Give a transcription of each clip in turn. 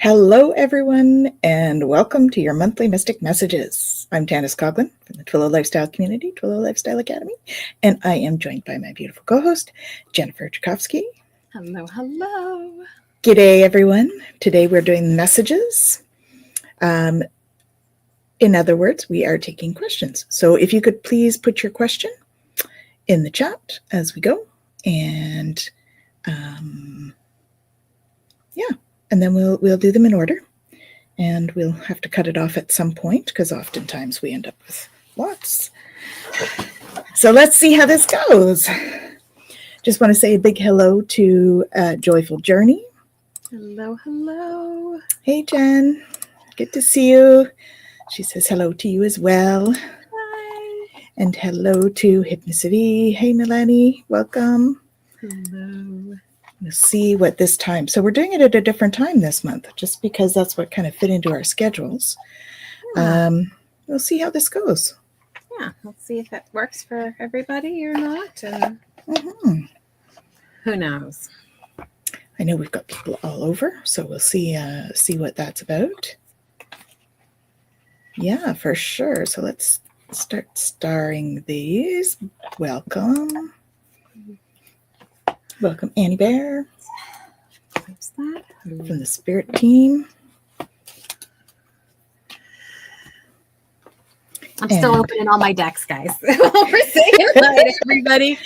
Hello, everyone, and welcome to your monthly Mystic Messages. I'm Tanys Coughlan from the Twillow Lifestyle Community, Twillow Lifestyle Academy, and I am joined by my beautiful co-host, Jennifer Jurkofsky. Hello, hello. G'day, everyone. Today we're doing messages. In other words, we are taking questions. So if you could please put your question in the chat as we go, and and then we'll do them in order, and we'll have to cut it off at some point because oftentimes we end up with lots. So let's see how this goes. Just want to say a big hello to Joyful Journey. Hello, hello. Hey, Jen. Good to see you. She says hello to you as well. Hi. And hello to Hypnosity. Hey, Melanie. Welcome. Hello. We'll see what this time. So we're doing it at a different time this month, just because that's what kind of fit into our schedules. Yeah. We'll see how this goes. Yeah, let's see if it works for everybody or not. And who knows? I know we've got people all over, so we'll see what that's about. Yeah, for sure. So let's start starring these. Welcome. Welcome, Annie Bear. What's that? From the Spirit Team. I'm still opening all my decks, guys. We're saying hi to everybody.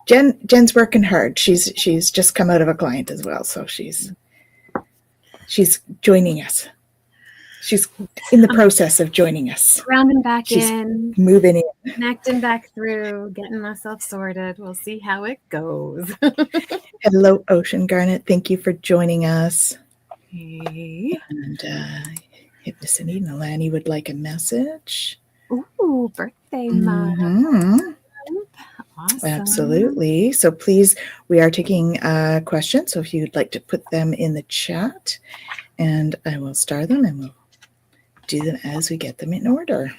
Jen's working hard. She's just come out of a client as well, so she's joining us. She's in the process of joining us. Rounding back She's in. Moving in. Connecting back through. Getting myself sorted. We'll see how it goes. Hello, Ocean Garnet. Thank you for joining us. Hey. And Hypnosity Nalani would like a message. Ooh, birthday month. Awesome. Absolutely. So please, we are taking questions. So if you'd like to put them in the chat, and I will star them and we'll do them as we get them in order.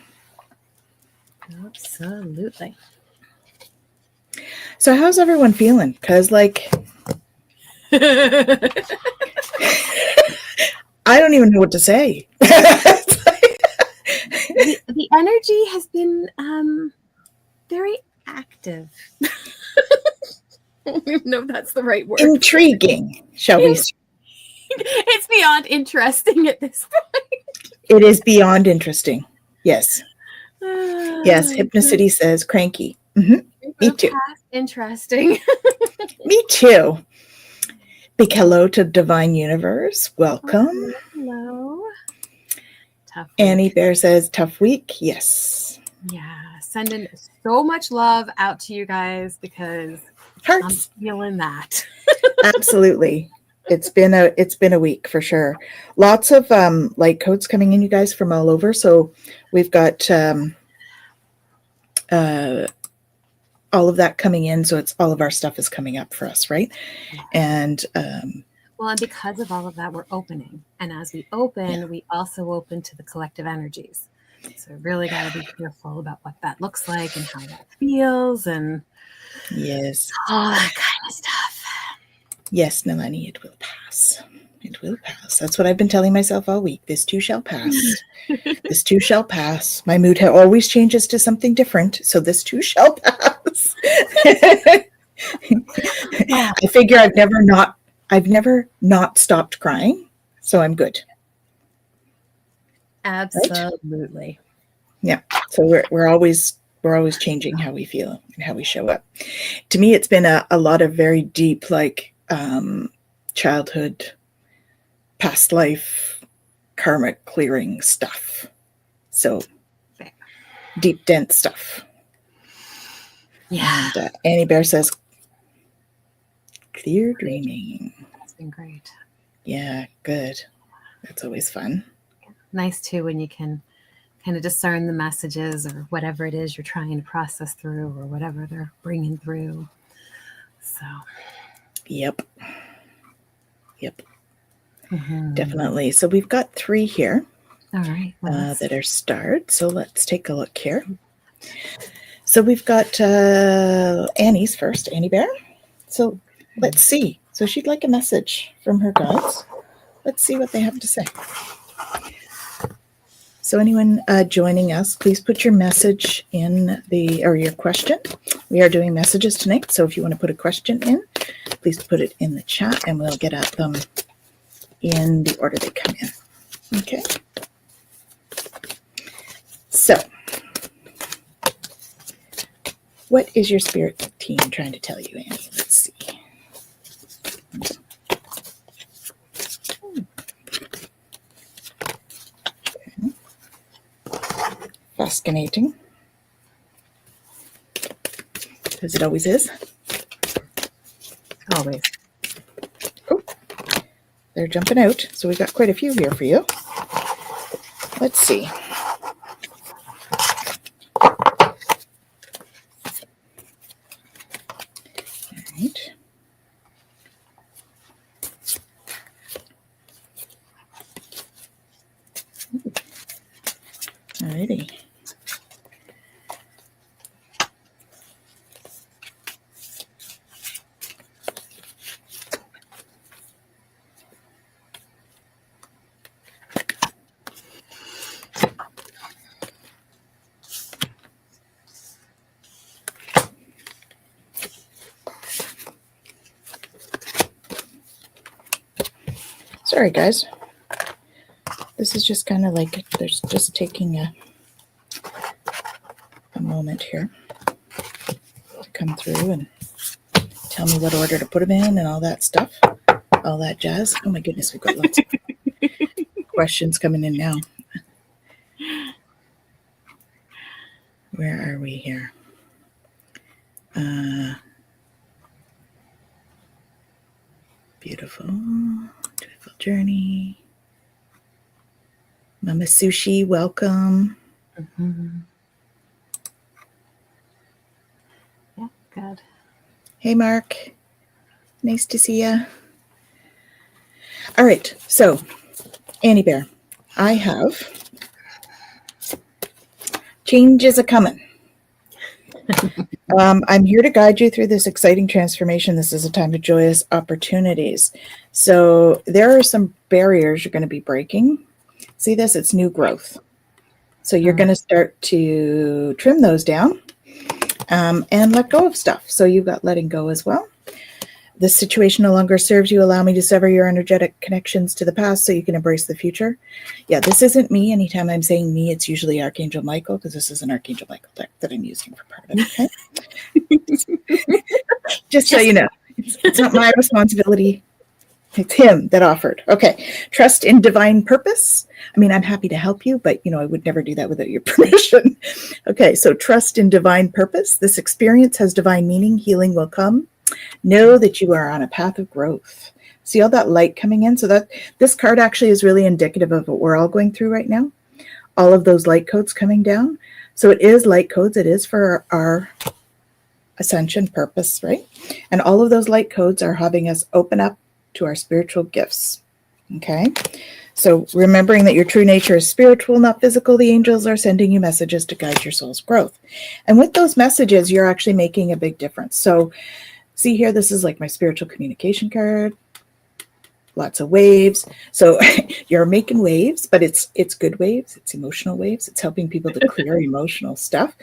Absolutely. So how's everyone feeling? Because I don't even know what to say. The energy has been very active. I don't even know if that's the right word. Intriguing, shall we say. It's beyond interesting at this point. It is beyond interesting. Yes. Yes, Hypnosity says cranky. Me too. Interesting. Me too. Big hello to Divine Universe. Welcome. Hello. Tough week. Annie Bear says tough week. Yes. Yeah. Sending so much love out to you guys because Hearts. I'm feeling that. Absolutely. It's been a week for sure. Lots of light codes coming in, you guys, from all over. So we've got all of that coming in. So it's all of our stuff is coming up for us, right? And well, and because of all of that, we're opening. And as we open, we also open to the collective energies. So really got to be careful about what that looks like and how that feels and yes, all that kind of stuff. Yes, Nalani, it will pass. It will pass. That's what I've been telling myself all week. This too shall pass. This too shall pass. My mood always changes to something different, so this too shall pass. I figure I've never not stopped crying, so I'm good. Absolutely. Right? Yeah. So we're always changing how we feel and how we show up. To me, it's been a lot of very deep, childhood, past life, karmic clearing stuff. So deep, dense stuff. Yeah. And Annie Bear says, clear dreaming. It's been great. Yeah, good. That's always fun. Nice too when you can kind of discern the messages or whatever it is you're trying to process through or whatever they're bringing through. So. Yep. Definitely. So we've got 3 here. All right. That are starred. So let's take a look here. So we've got Annie's first, Annie Bear. So let's see. So she'd like a message from her gods. let's see what they have to say. So anyone joining us, please put your message in or your question. We are doing messages tonight, so if you want to put a question in, please put it in the chat and we'll get at them in the order they come in. Okay. So, what is your spirit team trying to tell you, Annie? Let's see. Fascinating, as it always is. Always. Oh, they're jumping out, so we've got quite a few here for you. Let's see. All right. All righty. Sorry, guys. This is just kind of like there's just taking a moment here to come through and tell me what order to put them in and all that stuff, all that jazz. Oh my goodness, we've got lots of questions coming in now. Where are we here? Beautiful journey. Mama Sushi, welcome. Mm-hmm. Yeah, good. Hey, Mark. Nice to see you. All right, so Annie Bear, I have changes a coming. I'm here to guide you through this exciting transformation. This is a time of joyous opportunities. So there are some barriers you're going to be breaking. See this? It's new growth. So you're going to start to trim those down and let go of stuff. So you've got letting go as well. This situation no longer serves you. Allow me to sever your energetic connections to the past so you can embrace the future. Yeah, this isn't me. Anytime I'm saying me, it's usually Archangel Michael, because this is an Archangel Michael deck that I'm using for part of it. Okay? Just so you know, it's not my responsibility. It's him that offered. Okay. Trust in divine purpose. I mean, I'm happy to help you, but I would never do that without your permission. Okay. So trust in divine purpose. This experience has divine meaning. Healing will come. Know that you are on a path of growth. See all that light coming in? So that this card actually is really indicative of what we're all going through right now. All of those light codes coming down. So it is light codes. It is for our ascension purpose, right? And all of those light codes are having us open up to our spiritual gifts. Okay. So remembering that your true nature is spiritual, not physical, the angels are sending you messages to guide your soul's growth. And with those messages, you're actually making a big difference. So see here, this is like my spiritual communication card. Lots of waves. So you're making waves, but it's good waves. It's emotional waves. It's helping people to clear emotional stuff.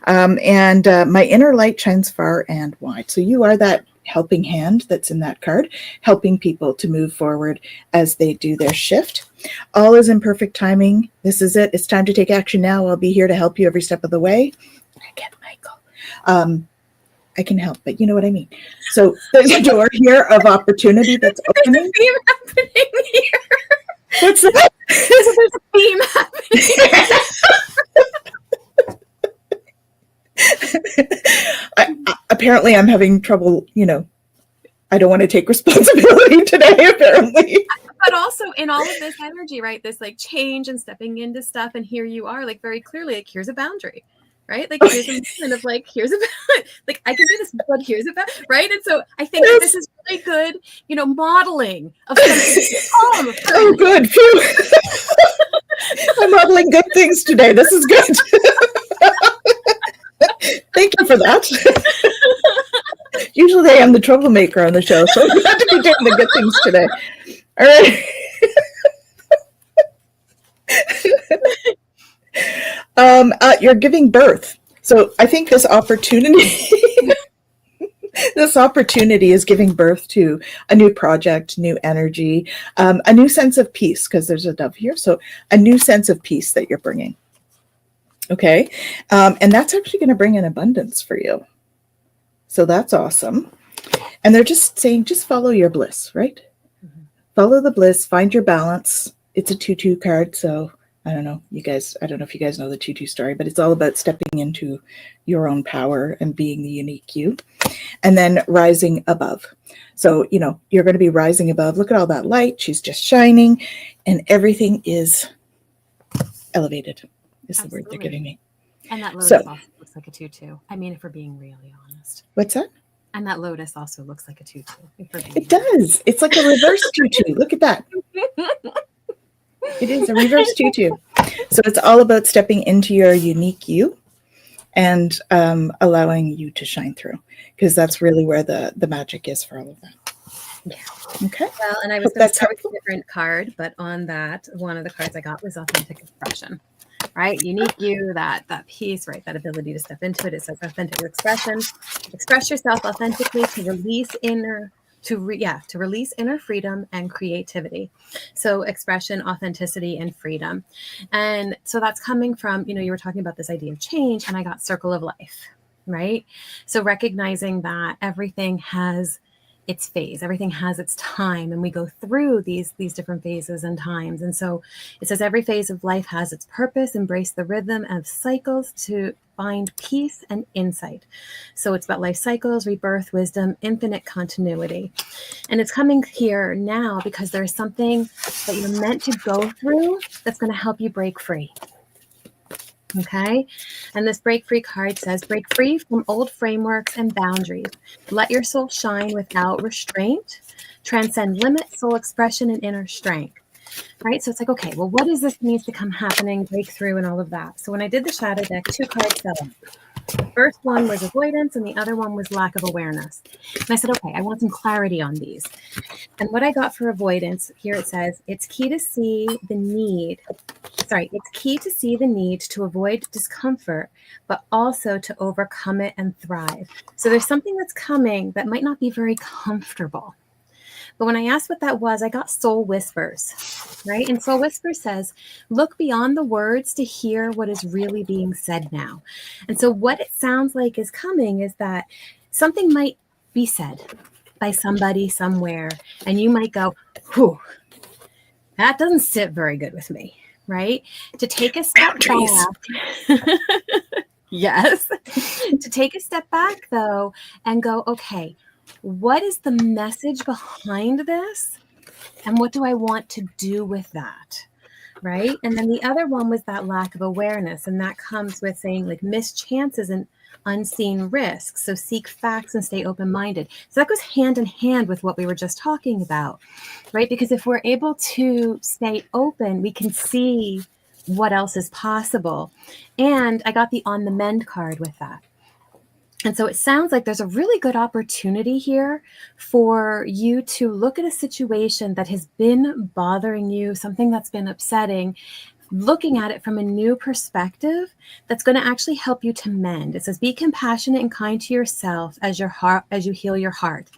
And my inner light shines far and wide. So you are that helping hand that's in that card, helping people to move forward as they do their shift. All is in perfect timing. This is it. It's time to take action now. I'll be here to help you every step of the way. I get Michael. I can help, but you know what I mean. So there's a door here of opportunity that's opening. There's a theme happening here. What's that? There's a theme happening. Apparently, I'm having trouble. I don't want to take responsibility today. Apparently, but also in all of this energy, right? This like change and stepping into stuff, and here you are, like very clearly, like here's a boundary. Right? Like here's a kind of like, here's about like I can do this, but here's about right. And so I think that this is really good, modeling of something. Oh, good. Phew. I'm modeling good things today. This is good. Thank you for that. Usually I am the troublemaker on the show, so I'm glad to be doing the good things today. All right. You're giving birth. So I think this opportunity, this opportunity is giving birth to a new project, new energy, a new sense of peace, because there's a dove here. So a new sense of peace that you're bringing. Okay. And that's actually going to bring in abundance for you. So that's awesome. And they're just saying, just follow your bliss, right? Mm-hmm. Follow the bliss, find your balance. It's a 2-2 card. So I don't know, you guys, I don't know if you guys know the 2-2 story, but it's all about stepping into your own power and being the unique you. And then rising above. So, you know, you're going to be rising above. Look at all that light. She's just shining and everything is elevated. Is the word they're giving me. And that lotus also looks like a 2-2. I mean, if we're being really honest. What's that? And that lotus also looks like a 2-2. It does. It's like a reverse 2-2. Look at that. It is a reverse 2-2. So it's all about stepping into your unique you and allowing you to shine through, because that's really where the magic is for all of that. Yeah. Okay. Well, and I was going to start with a different card, but on that, one of the cards I got was authentic expression. Right? Unique you, that piece, right? That ability to step into it. It says authentic expression. Express yourself authentically to release inner freedom and creativity. So expression, authenticity, and freedom. And so that's coming from, you know, you were talking about this idea of change, and I got circle of life, right? So recognizing that everything has its phase, everything has its time, and we go through these different phases and times. And so it says every phase of life has its purpose. Embrace the rhythm of cycles to find peace and insight. So it's about life cycles, rebirth, wisdom, infinite continuity. And it's coming here now because there's something that you're meant to go through that's going to help you break free. Okay. And this break free card says, break free from old frameworks and boundaries. Let your soul shine without restraint. Transcend limits, soul expression, and inner strength. Right. So it's like, okay, well, what is this needs to come happening, breakthrough, and all of that? So when I did the shadow deck, 2 cards fell out. The first one was avoidance, and the other one was lack of awareness. And I said, okay, I want some clarity on these. And what I got for avoidance, here it says, it's key to see the need to avoid discomfort, but also to overcome it and thrive. So there's something that's coming that might not be very comfortable. But when I asked what that was, I got soul whispers, right? And soul whispers says, look beyond the words to hear what is really being said now. And so what it sounds like is coming is that something might be said by somebody somewhere, and you might go, whew, that doesn't sit very good with me, right? To take a step back. Yes. To take a step back, though, and go, okay, what is the message behind this? And what do I want to do with that? Right. And then the other one was that lack of awareness. And that comes with saying like missed chances and unseen risks. So seek facts and stay open-minded. So that goes hand in hand with what we were just talking about. Right. Because if we're able to stay open, we can see what else is possible. And I got the on the mend card with that. And so it sounds like there's a really good opportunity here for you to look at a situation that has been bothering you, something that's been upsetting, looking at it from a new perspective that's going to actually help you to mend. It says, be compassionate and kind to yourself as you heal your heart.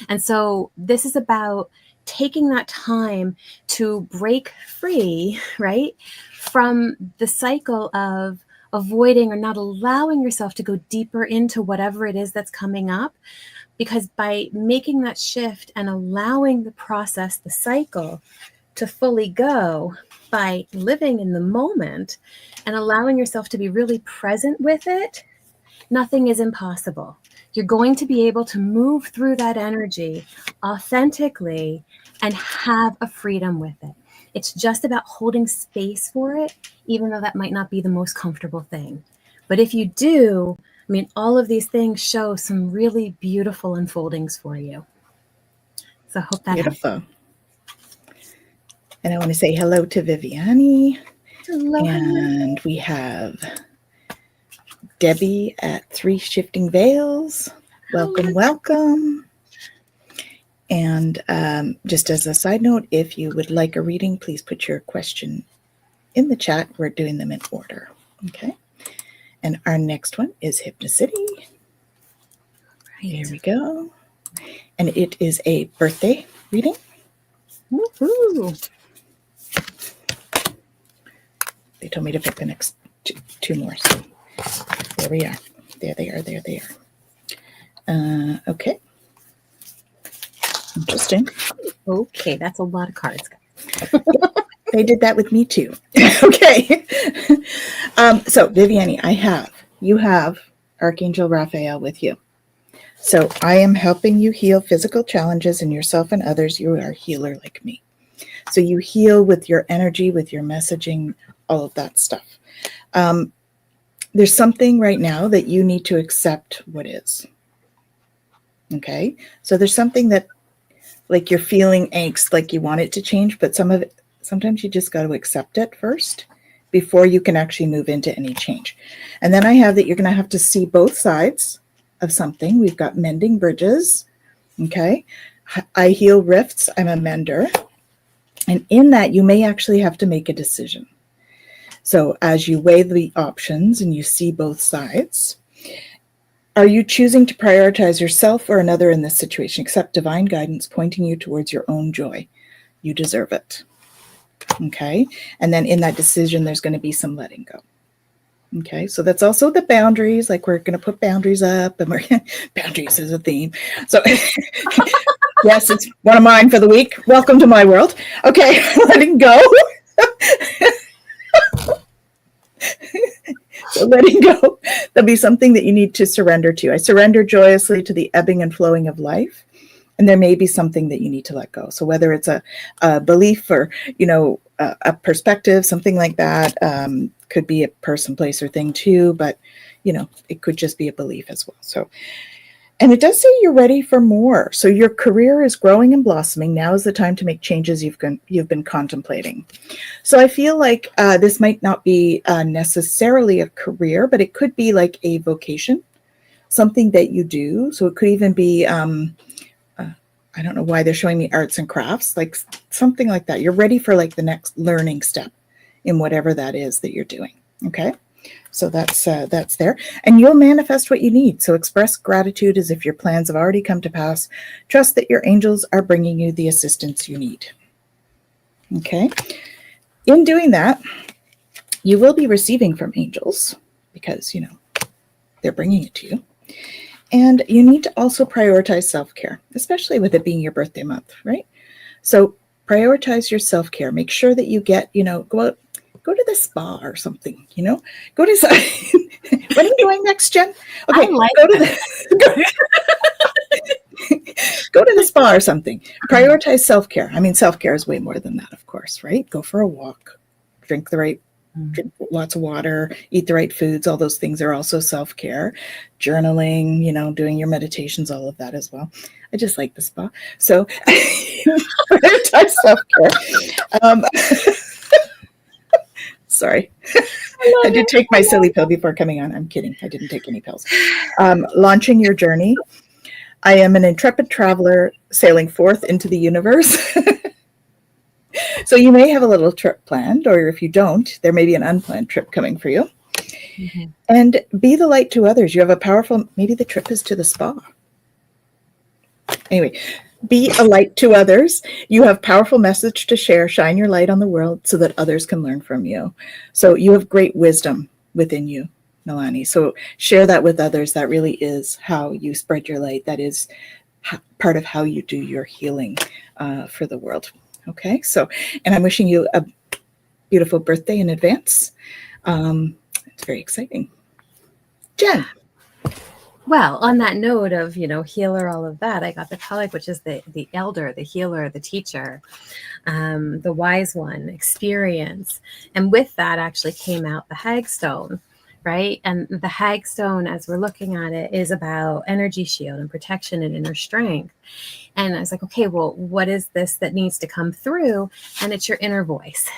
And so this is about taking that time to break free, right, from the cycle of avoiding or not allowing yourself to go deeper into whatever it is that's coming up. Because by making that shift and allowing the process, the cycle, to fully go, by living in the moment and allowing yourself to be really present with it, nothing is impossible. You're going to be able to move through that energy authentically and have a freedom with it. It's just about holding space for it, even though that might not be the most comfortable thing. But if you do, I mean, all of these things show some really beautiful unfoldings for you. So I hope that helps. Beautiful. And I want to say hello to Viviani. Hello. And we have Debbie at 3 Shifting Veils. Welcome, welcome. And just as a side note, if you would like a reading, please put your question in the chat. We're doing them in order. Okay. And our next one is Hypnocity. Here we go. And it is a birthday reading. Woo-hoo. They told me to pick the next two more. So there we are. There they are. There they are. Okay. Interesting. Okay, that's a lot of cards. They did that with me too. Okay. So Viviane, you have Archangel Raphael with you. So I am helping you heal physical challenges in yourself and others. You are a healer like me. So you heal with your energy, with your messaging, all of that stuff. There's something right now that you need to accept what is. Okay. So there's something that, like, you're feeling angst, like you want it to change, but sometimes you just got to accept it first before you can actually move into any change. And then I have that you're going to have to see both sides of something. We've got mending bridges. Okay. I heal rifts. I'm a mender. And in that, you may actually have to make a decision. So as you weigh the options and you see both sides, are you choosing to prioritize yourself or another in this situation? Accept divine guidance pointing you towards your own joy. You deserve it. Okay. And then in that decision, there's going to be some letting go. Okay. So that's also the boundaries. Like, we're going to put boundaries up, and boundaries is a theme. So yes, it's one of mine for the week. Welcome to my world. Okay. Letting go. So letting go, there'll be something that you need to surrender to. I surrender joyously to the ebbing and flowing of life. And there may be something that you need to let go. So whether it's a belief or, a perspective, something like that, could be a person, place, or thing too. But, it could just be a belief as well. So, and it does say you're ready for more. So your career is growing and blossoming. Now is the time to make changes you've been contemplating. So I feel like this might not be necessarily a career, but it could be like a vocation, something that you do. So it could even be, I don't know why they're showing me arts and crafts, like something like that. You're ready for like the next learning step in whatever that is that you're doing. Okay. So that's there, and you'll manifest what you need. So express gratitude as if your plans have already come to pass. Trust that your angels are bringing you the assistance you need. Okay. In doing that, you will be receiving from angels because, they're bringing it to you. And you need to also prioritize self-care, especially with it being your birthday month, right? So prioritize your self-care. Make sure that you get, go to the spa or something, go to, what are you doing next, Jen? Okay, go to the spa or something. Prioritize self-care. I mean, self-care is way more than that, of course, right? Go for a walk, drink lots of water, eat the right foods. All those things are also self-care. Journaling, doing your meditations, all of that as well. I just like the spa. So prioritize self-care. Sorry. I did take my silly pill before coming on. I'm kidding. I didn't take any pills. Launching your journey. I am an intrepid traveler sailing forth into the universe. So you may have a little trip planned, or if you don't, there may be an unplanned trip coming for you. Mm-hmm. And be the light to others. You have maybe the trip is to the spa. Anyway, be a light to others. You have powerful message to share. Shine your light on the world so that others can learn from you. So you have great wisdom within you, Nalani. So share that with others. That really is how you spread your light. That is part of how you do your healing for the world. Okay. So, and I'm wishing you a beautiful birthday in advance. It's very exciting. Jen. Well, on that note of, healer, all of that, I got the Pelic, which is the elder, the healer, the teacher, the wise one, experience. And with that actually came out the Hagstone, right? And the Hagstone, as we're looking at it, is about energy shield and protection and inner strength. And I was like, okay, well, what is this that needs to come through? And it's your inner voice.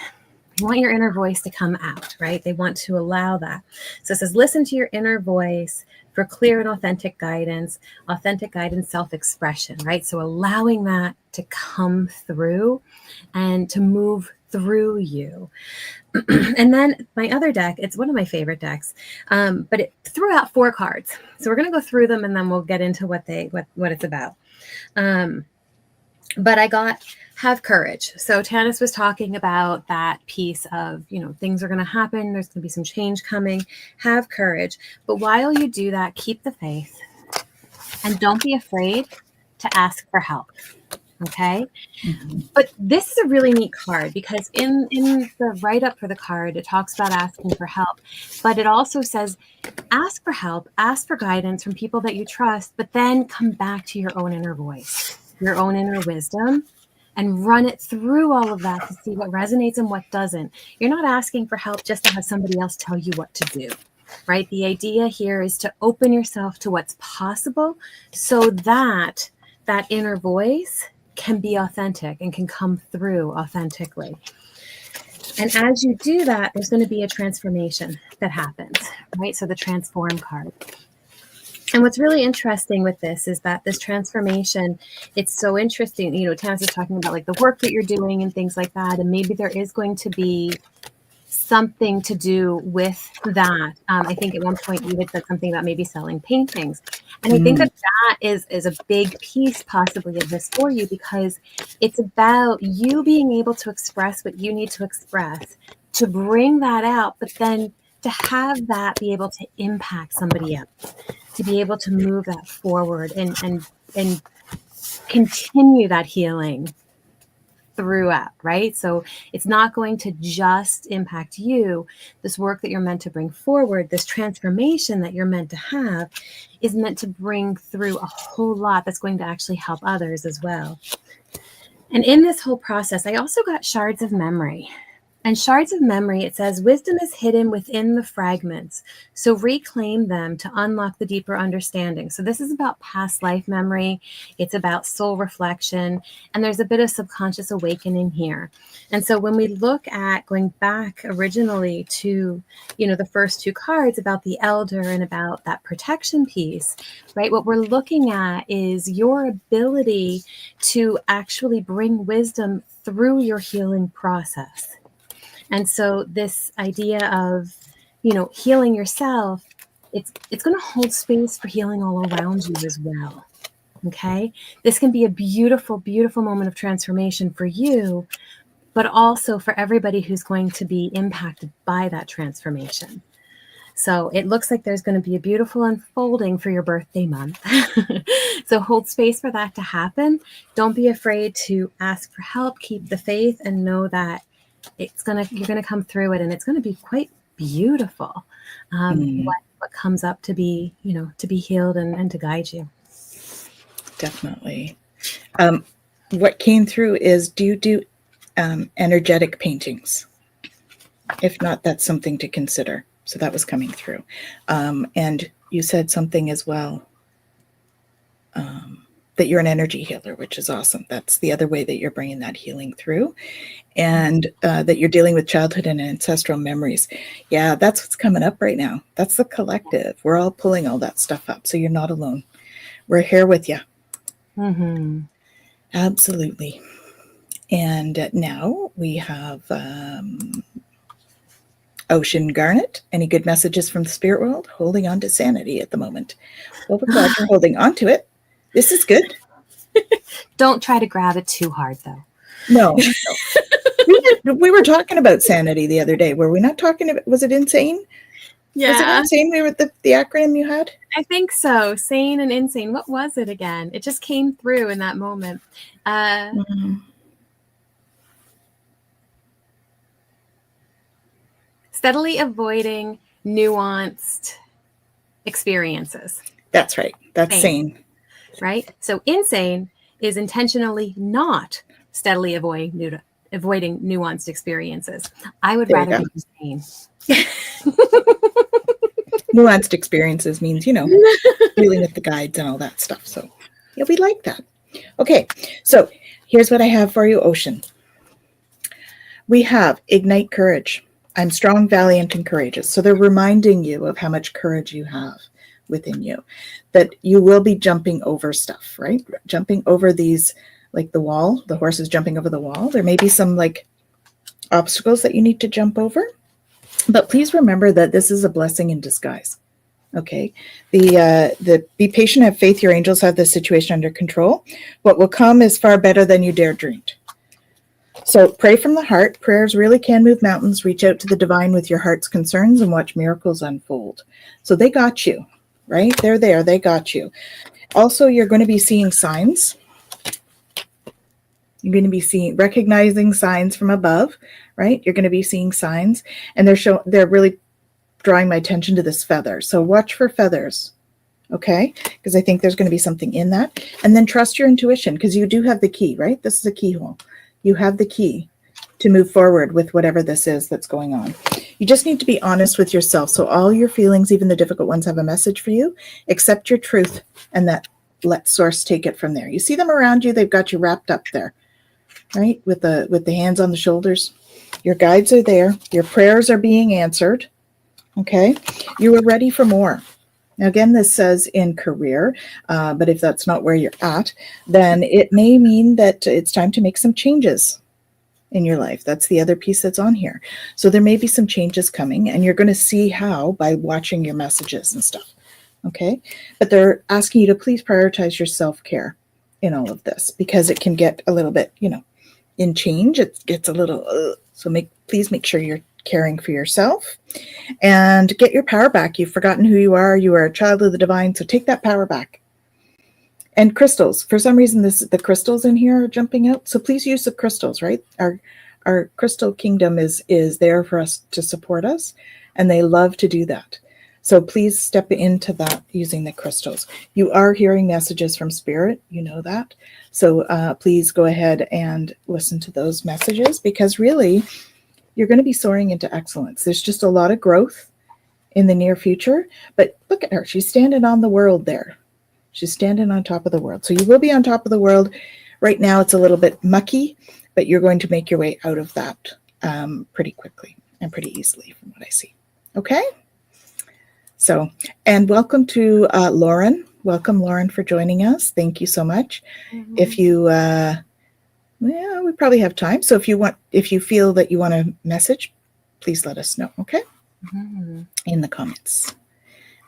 You want your inner voice to come out, right? They want to allow that. So it says, listen to your inner voice for clear and authentic guidance, self-expression, right? So allowing that to come through and to move through you. And then my other deck, it's one of my favorite decks, but it threw out 4 cards. So we're going to go through them and then we'll get into what it's about. But I got have courage. So Tanys was talking about that piece of, things are going to happen. There's going to be some change coming. Have courage. But while you do that, keep the faith and don't be afraid to ask for help. Okay. Mm-hmm. But this is a really neat card because in the write-up for the card, it talks about asking for help, but it also says, ask for help, ask for guidance from people that you trust, but then come back to your own inner voice, your own inner wisdom, and run it through all of that to see what resonates and what doesn't. You're not asking for help just to have somebody else tell you what to do, right? The idea here is to open yourself to what's possible so that that inner voice can be authentic and can come through authentically. And as you do that, there's going to be a transformation that happens, right? So the transform card. And what's really interesting with this is that this transformation, it's so interesting. Tanys is talking about like the work that you're doing and things like that. And maybe there is going to be something to do with that. I think at one point you had said something about maybe selling paintings. And I think that is a big piece possibly of this for you, because it's about you being able to express what you need to express, to bring that out, but then to have that be able to impact somebody else, to be able to move that forward and continue that healing throughout, right? So it's not going to just impact you. This work that you're meant to bring forward, this transformation that you're meant to have, is meant to bring through a whole lot that's going to actually help others as well. And in this whole process, I also got shards of memory. And shards of memory, it says, wisdom is hidden within the fragments. So reclaim them to unlock the deeper understanding. So this is about past life memory. It's about soul reflection. And there's a bit of subconscious awakening here. And so when we look at going back originally to, the first 2 cards about the elder and about that protection piece, right? What we're looking at is your ability to actually bring wisdom through your healing process. And so this idea of, healing yourself, it's going to hold space for healing all around you as well. Okay. This can be a beautiful, beautiful moment of transformation for you, but also for everybody who's going to be impacted by that transformation. So it looks like there's going to be a beautiful unfolding for your birthday month. So hold space for that to happen. Don't be afraid to ask for help, keep the faith, and know that you're going to come through it, and it's going to be quite beautiful. What comes up to be, to be healed and to guide you. Definitely. What came through is, do you do energetic paintings? If not, that's something to consider. So that was coming through. And you said something as well, that you're an energy healer, which is awesome. That's the other way that you're bringing that healing through. And that you're dealing with childhood and ancestral memories. Yeah, that's what's coming up right now. That's the collective. We're all pulling all that stuff up. So you're not alone. We're here with you. Mm-hmm. Absolutely. And now we have Ocean Garnet. Any good messages from the spirit world? Holding on to sanity at the moment. Well, we're glad you're holding on to it. This is good. Don't try to grab it too hard, though. No. We were talking about sanity the other day. Were we not talking about, was it insane? Yeah. Was it insane? We were the acronym you had? I think so. Sane and insane. What was it again? It just came through in that moment. Steadily avoiding nuanced experiences. That's right. That's sane. Right? So insane is intentionally not steadily avoiding nuanced experiences. I would rather be insane. Nuanced experiences means, dealing with the guides and all that stuff. So yeah, we like that. Okay. So here's what I have for you, Ocean. We have ignite courage. I'm strong, valiant, and courageous. So they're reminding you of how much courage you have within you, that you will be jumping over stuff, right? Jumping over these, like the wall, the horse is jumping over the wall. There may be some like obstacles that you need to jump over, but please remember that this is a blessing in disguise. Okay. The be patient, have faith. Your angels have this situation under control. What will come is far better than you dare dreamed. So pray from the heart. Prayers really can move mountains. Reach out to the divine with your heart's concerns and watch miracles unfold. So they got you, right? They're there. They got you. Also, you're going to be seeing signs. You're going to be recognizing signs from above, right? You're going to be seeing signs, and they're really drawing my attention to this feather. So watch for feathers, okay? Because I think there's going to be something in that. And then trust your intuition, because you do have the key, right? This is a keyhole. You have the key to move forward with whatever this is that's going on. You just need to be honest with yourself. So all your feelings, even the difficult ones, have a message for you. Accept your truth, and let source take it from there. You see them around you. They've got you wrapped up there, right? With the hands on the shoulders. Your guides are there. Your prayers are being answered. Okay. You are ready for more. Now, again, this says in career, but if that's not where you're at, then it may mean that it's time to make some changes in your life. That's the other piece that's on here. So there may be some changes coming, and you're going to see how by watching your messages and stuff. Okay. But they're asking you to please prioritize your self-care in all of this, because it can get a little bit, in change. It gets a little, so please make sure you're caring for yourself and get your power back. You've forgotten who you are. You are a child of the divine. So take that power back. And crystals, for some reason, the crystals in here are jumping out. So please use the crystals, right? Our crystal kingdom is there for us to support us, and they love to do that. So please step into that using the crystals. You are hearing messages from spirit. You know that. So please go ahead and listen to those messages, because really, you're going to be soaring into excellence. There's just a lot of growth in the near future. But look at her. She's standing on the world there. She's standing on top of the world. So you will be on top of the world. Right now, it's a little bit mucky, but you're going to make your way out of that pretty quickly and pretty easily from what I see. Okay? So, and welcome to Lauren. Welcome, Lauren, for joining us. Thank you so much. Mm-hmm. If you... we probably have time. So if you feel that you want to message, please let us know, okay? Mm-hmm. In the comments.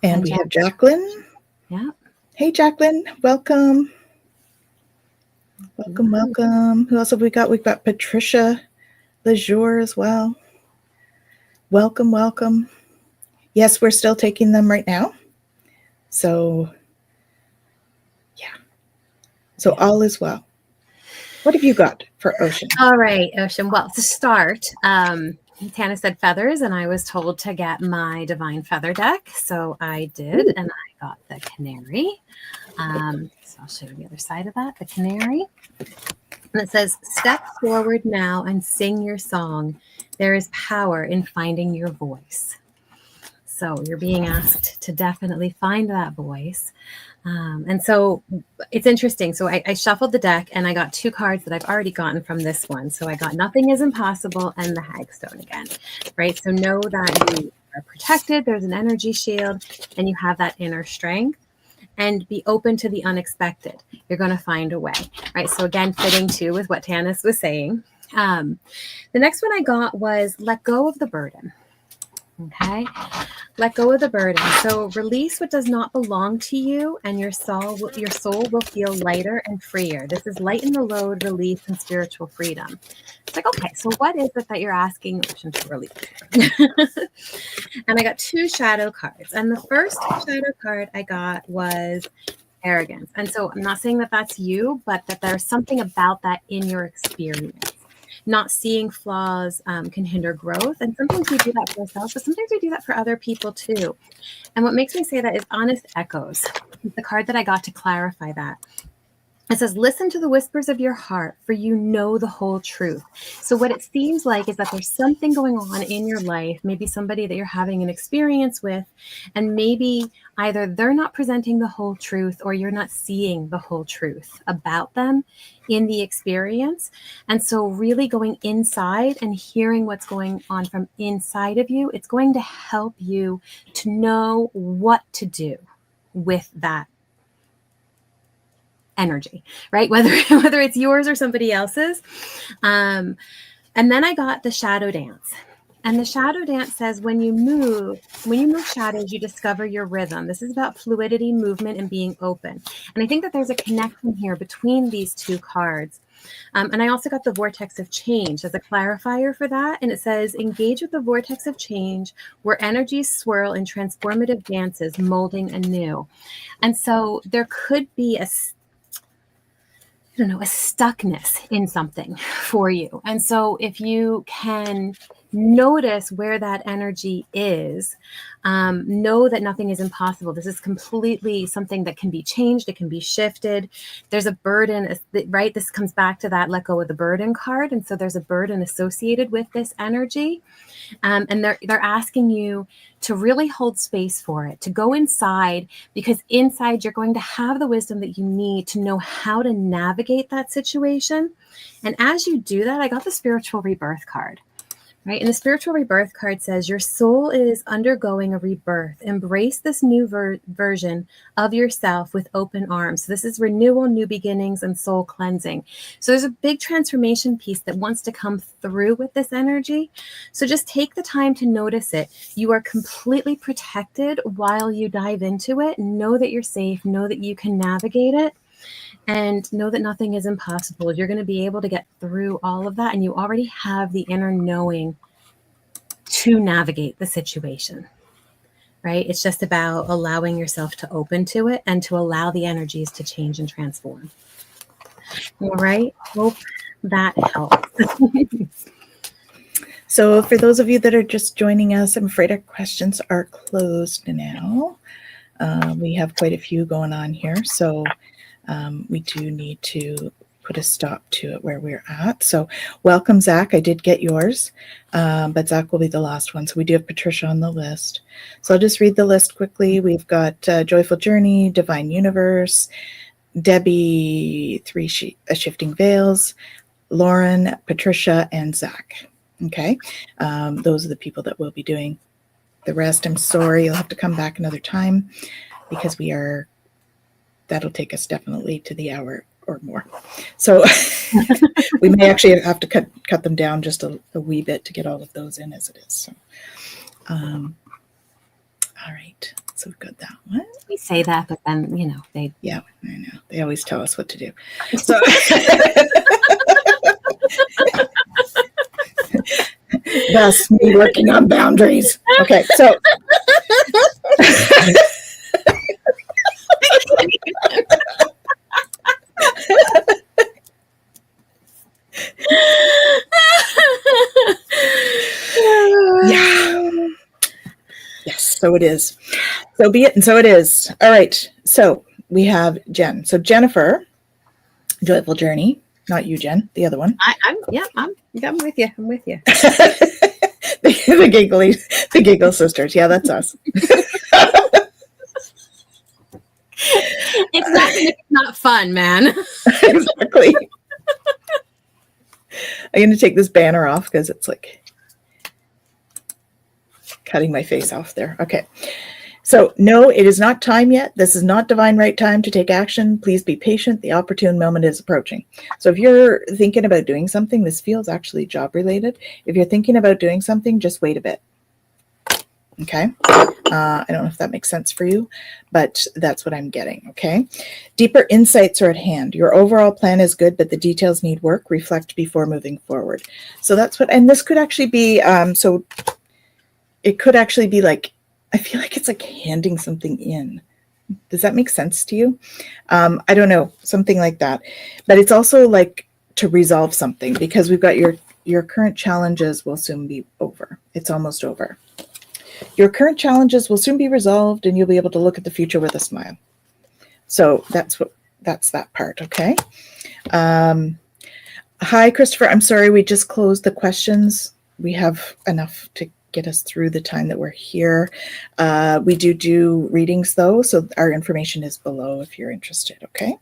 And we have Jacqueline. Yeah. Hey, Jacqueline. Welcome. Welcome, welcome. Who else have we got? We've got Patricia Lejour as well. Welcome, welcome. Yes, we're still taking them right now. So, yeah. So all is well. What have you got for Ocean? All right, Ocean. Well, to start, Tana said feathers, and I was told to get my Divine Feather deck. So I did, and I got the canary. So I'll show you the other side of that, the canary. And it says, step forward now and sing your song. There is power in finding your voice. So you're being asked to definitely find that voice. And so it's interesting. So I shuffled the deck, and I got two cards that I've already gotten from this one. So I got Nothing is Impossible and the Hagstone again, right? So know that you are protected. There's an energy shield, and you have that inner strength, and be open to the unexpected. You're going to find a way, right? So again, fitting too with what Tanys was saying. The next one I got was Let Go of the Burden. Okay. Let go of the burden. So release what does not belong to you, and your soul will feel lighter and freer. This is lighten the load, release, and spiritual freedom. It's like, okay, so what is it that you're asking Ocean to release? And I got two shadow cards. And the first shadow card I got was arrogance. And so I'm not saying that that's you, but that there's something about that in your experience. Not seeing flaws can hinder growth. And sometimes we do that for ourselves, but sometimes we do that for other people too. And what makes me say that is honest echoes. The card that I got to clarify that It says, listen to the whispers of your heart, for you know the whole truth. So what it seems like is that there's something going on in your life, maybe somebody that you're having an experience with, and maybe either they're not presenting the whole truth or you're not seeing the whole truth about them in the experience. And so really going inside and hearing what's going on from inside of you, it's going to help you to know what to do with that energy, right? Whether it's yours or somebody else's. And then I got the shadow dance. And the shadow dance says, when you move shadows, you discover your rhythm. This is about fluidity, movement, and being open. And I think that there's a connection here between these two cards. And I also got the vortex of change as a clarifier for that. And it says, engage with the vortex of change where energies swirl in transformative dances, molding anew. And so there could be a stuckness in something for you. And so if you can notice where that energy is, know that nothing is impossible. This is completely something that can be changed. It can be shifted. There's a burden, right? This comes back to that let go of the burden card. And so there's a burden associated with this energy. And they're asking you to really hold space for it, to go inside, because inside you're going to have the wisdom that you need to know how to navigate that situation. And as you do that, I got the spiritual rebirth card. Right? And the spiritual rebirth card says, your soul is undergoing a rebirth. Embrace this new version of yourself with open arms. So this is renewal, new beginnings, and soul cleansing. So there's a big transformation piece that wants to come through with this energy. So just take the time to notice it. You are completely protected while you dive into it. Know that you're safe. Know that you can navigate it. And know that nothing is impossible. You're going to be able to get through all of that. And you already have the inner knowing to navigate the situation, right? It's just about allowing yourself to open to it and to allow the energies to change and transform. All right. Hope that helps. So for those of you that are just joining us, I'm afraid our questions are closed now. We have quite a few going on here. So we do need to put a stop to it where we're at. So welcome, Zach. I did get yours, but Zach will be the last one. So we do have Patricia on the list. So I'll just read the list quickly. We've got Joyful Journey, Divine Universe, Debbie, Shifting Veils, Lauren, Patricia, and Zach. Okay. Those are the people that will be doing the rest. I'm sorry. You'll have to come back another time because that'll take us definitely to the hour or more. So we may actually have to cut them down just a wee bit to get all of those in as it is. So, all right. So we've got that one. We say that, but then, Yeah, I know. They always tell us what to do. So that's me working on boundaries. Okay. So yeah. Yes, so it is. So be it, and so it is. All right. So we have Jen. So Jennifer, Joyful Journey, not you, Jen, the other one. I'm with you. I'm with you. the giggle sisters. Yeah, that's us. It's not fun, man. Exactly. I'm going to take this banner off because it's like cutting my face off there. Okay. So no, it is not time yet. This is not divine right time to take action. Please be patient. The opportune moment is approaching. So if you're thinking about doing something, this feels actually job related. If you're thinking about doing something, just wait a bit. Okay. I don't know if that makes sense for you, but that's what I'm getting. Okay. Deeper insights are at hand. Your overall plan is good, but the details need work. Reflect before moving forward. So that's what, and this could actually be, so it could actually be like, I feel like it's like handing something in. Does that make sense to you? I don't know, something like that. But it's also like to resolve something because we've got your current challenges will soon be over. It's almost over. Your current challenges will soon be resolved and you'll be able to look at the future with a smile. So that's what that's that part. Okay. Hi, Christopher. I'm sorry. We just closed the questions. We have enough to get us through the time that we're here. We do readings though. So our information is below if you're interested. Okay.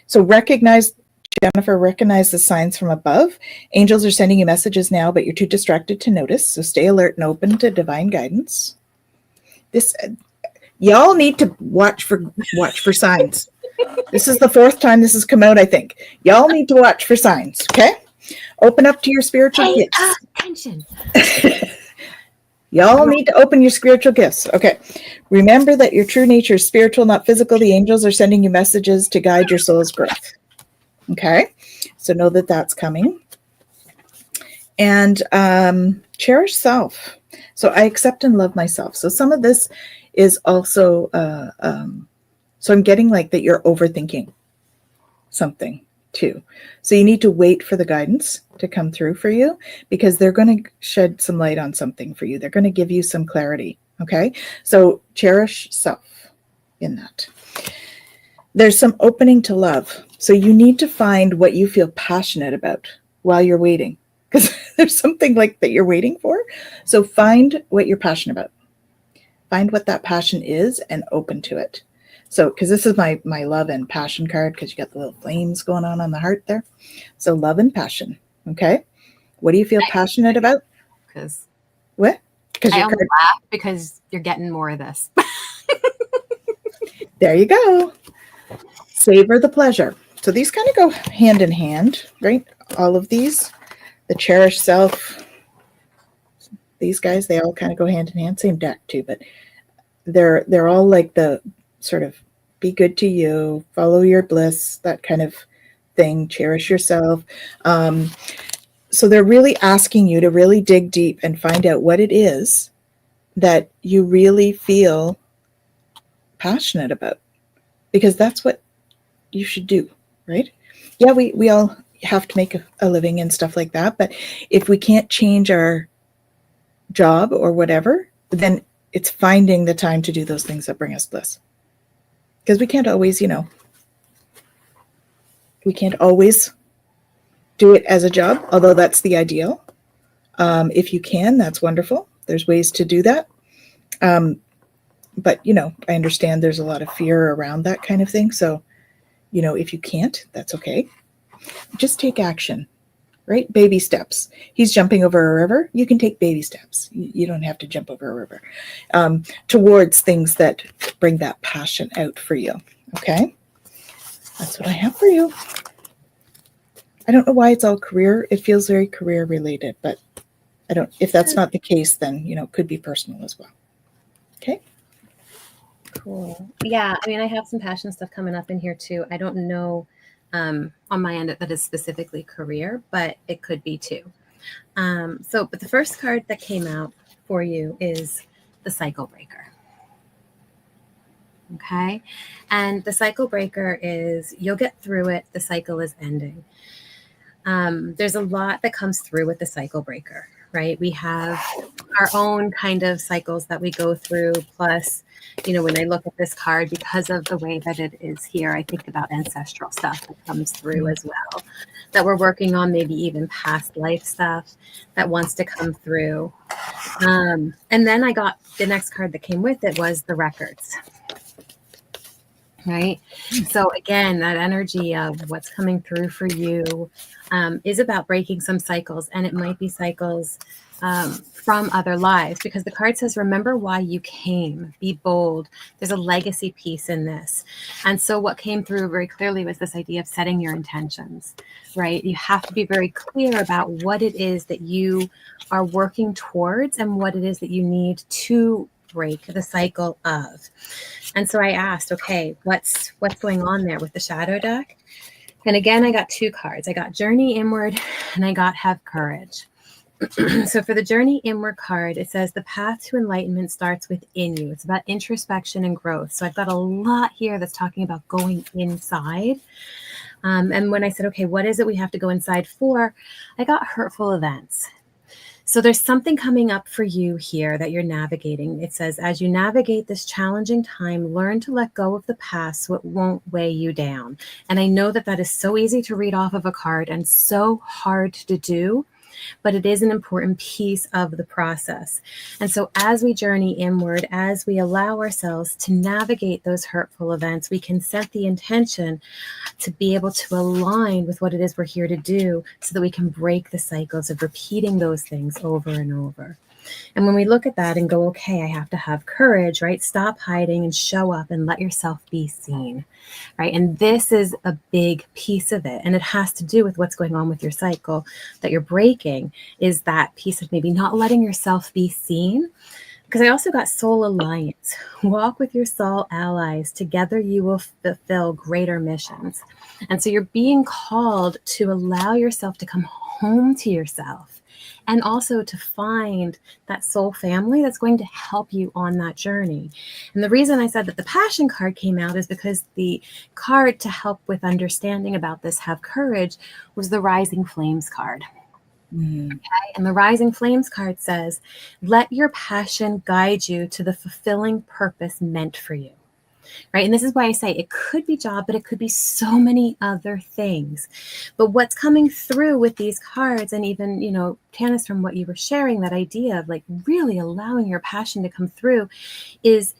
So Jennifer, recognize the signs from above. Angels are sending you messages now, but you're too distracted to notice. So stay alert and open to divine guidance. Y'all need to watch for signs. This is the fourth time this has come out, I think. Y'all need to watch for signs, okay? Open up to your spiritual gifts. Attention. Y'all need to open your spiritual gifts. Okay. Remember that your true nature is spiritual, not physical. The angels are sending you messages to guide your soul's growth. Okay. So know that that's coming. And cherish self. So I accept and love myself. So some of this is also, so I'm getting like that you're overthinking something too. So you need to wait for the guidance to come through for you, because they're going to shed some light on something for you. They're going to give you some clarity. Okay. So cherish self in that. There's some opening to love. So you need to find what you feel passionate about while you're waiting, because there's something like that you're waiting for. So find what you're passionate about. Find what that passion is and open to it. So, because this is my love and passion card, because you got the little flames going on the heart there. So love and passion. Okay. What do you feel passionate about? Because what? Because I only laugh because you're getting more of this. There you go. Savor the pleasure. So these kind of go hand in hand, right? All of these, the cherished self, these guys, they all kind of go hand in hand. Same deck too, but they're all like the sort of be good to you, follow your bliss, that kind of thing. Cherish yourself. So they're really asking you to really dig deep and find out what it is that you really feel passionate about, because that's what you should do, right? Yeah, we all have to make a living and stuff like that, but if we can't change our job or whatever, then it's finding the time to do those things that bring us bliss. Because we can't always, we can't always do it as a job, although that's the ideal. If you can, that's wonderful. There's ways to do that. But, I understand there's a lot of fear around that kind of thing. So, if you can't, that's okay. Just take action, right? Baby steps. He's jumping over a river. You can take baby steps. You don't have to jump over a river towards things that bring that passion out for you. Okay. That's what I have for you. I don't know why it's all career. It feels very career related, but if that's not the case, then, it could be personal as well. Okay. Cool. Yeah. I mean, I have some passion stuff coming up in here too. I don't know on my end that is specifically career, but it could be too. But the first card that came out for you is the Cycle Breaker. Okay. And the Cycle Breaker is, you'll get through it. The cycle is ending. There's a lot that comes through with the Cycle Breaker, right? We have our own kind of cycles that we go through. Plus, when I look at this card, because of the way that it is here, I think about ancestral stuff that comes through as well, that we're working on, maybe even past life stuff that wants to come through. And then I got the next card that came with it was the records. Right. So again, that energy of what's coming through for you is about breaking some cycles, and it might be cycles from other lives, because the card says, remember why you came, be bold. There's a legacy piece in this. And so what came through very clearly was this idea of setting your intentions, right? You have to be very clear about what it is that you are working towards and what it is that you need to break the cycle of. And so I asked, okay, what's going on there with the shadow deck? And again, I got two cards. I got Journey Inward and I got Have Courage. So for the Journey Inward card, it says the path to enlightenment starts within you. It's about introspection and growth. So I've got a lot here that's talking about going inside. And when I said, okay, what is it we have to go inside for? I got hurtful events. So there's something coming up for you here that you're navigating. It says, as you navigate this challenging time, learn to let go of the past so it won't weigh you down. And I know that that is so easy to read off of a card and so hard to do, but it is an important piece of the process. And so as we journey inward, as we allow ourselves to navigate those hurtful events, we can set the intention to be able to align with what it is we're here to do so that we can break the cycles of repeating those things over and over. And when we look at that and go, okay, I have to have courage, right? Stop hiding and show up and let yourself be seen, right? And this is a big piece of it. And it has to do with what's going on with your cycle that you're breaking, is that piece of maybe not letting yourself be seen. Because I also got soul alliance. Walk with your soul allies. Together you will fulfill greater missions. And so you're being called to allow yourself to come home to yourself, and also to find that soul family that's going to help you on that journey. And the reason I said that the Passion card came out is because the card to help with understanding about this, have courage, was the Rising Flames card. Okay? And the Rising Flames card says, let your passion guide you to the fulfilling purpose meant for you. Right. And this is why I say it could be job, but it could be so many other things. But what's coming through with these cards, and even, you know, Tanys, from what you were sharing, that idea of like really allowing your passion to come through, is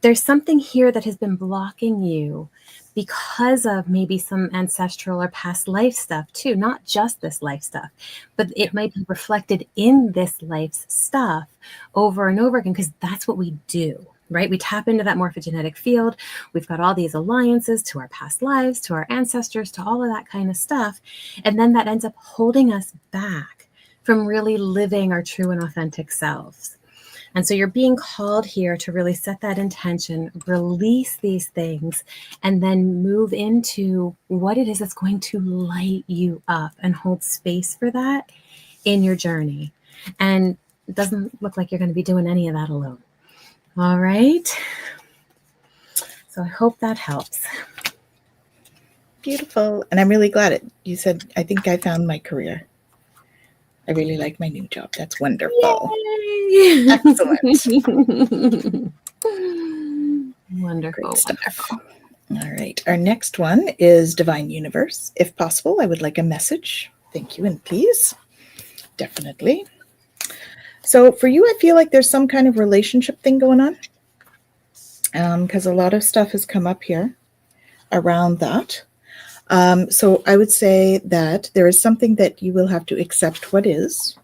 there's something here that has been blocking you because of maybe some ancestral or past life stuff too, not just this life stuff, but it might be reflected in this life's stuff over and over again, because that's what we do. Right? We tap into that morphogenetic field. We've got all these alliances to our past lives, to our ancestors, to all of that kind of stuff. And then that ends up holding us back from really living our true and authentic selves. And so you're being called here to really set that intention, release these things, and then move into what it is that's going to light you up and hold space for that in your journey. And it doesn't look like you're going to be doing any of that alone. All right. So I hope that helps. Beautiful. And I'm really glad you said, I think I found my career. I really like my new job. That's wonderful. Yay! Excellent. Wonderful. Great stuff. All right. Our next one is Divine Universe. If possible, I would like a message. Thank you. And please. Definitely. So for you, I feel like there's some kind of relationship thing going on, because a lot of stuff has come up here around that. So I would say that there is something that you will have to accept what is,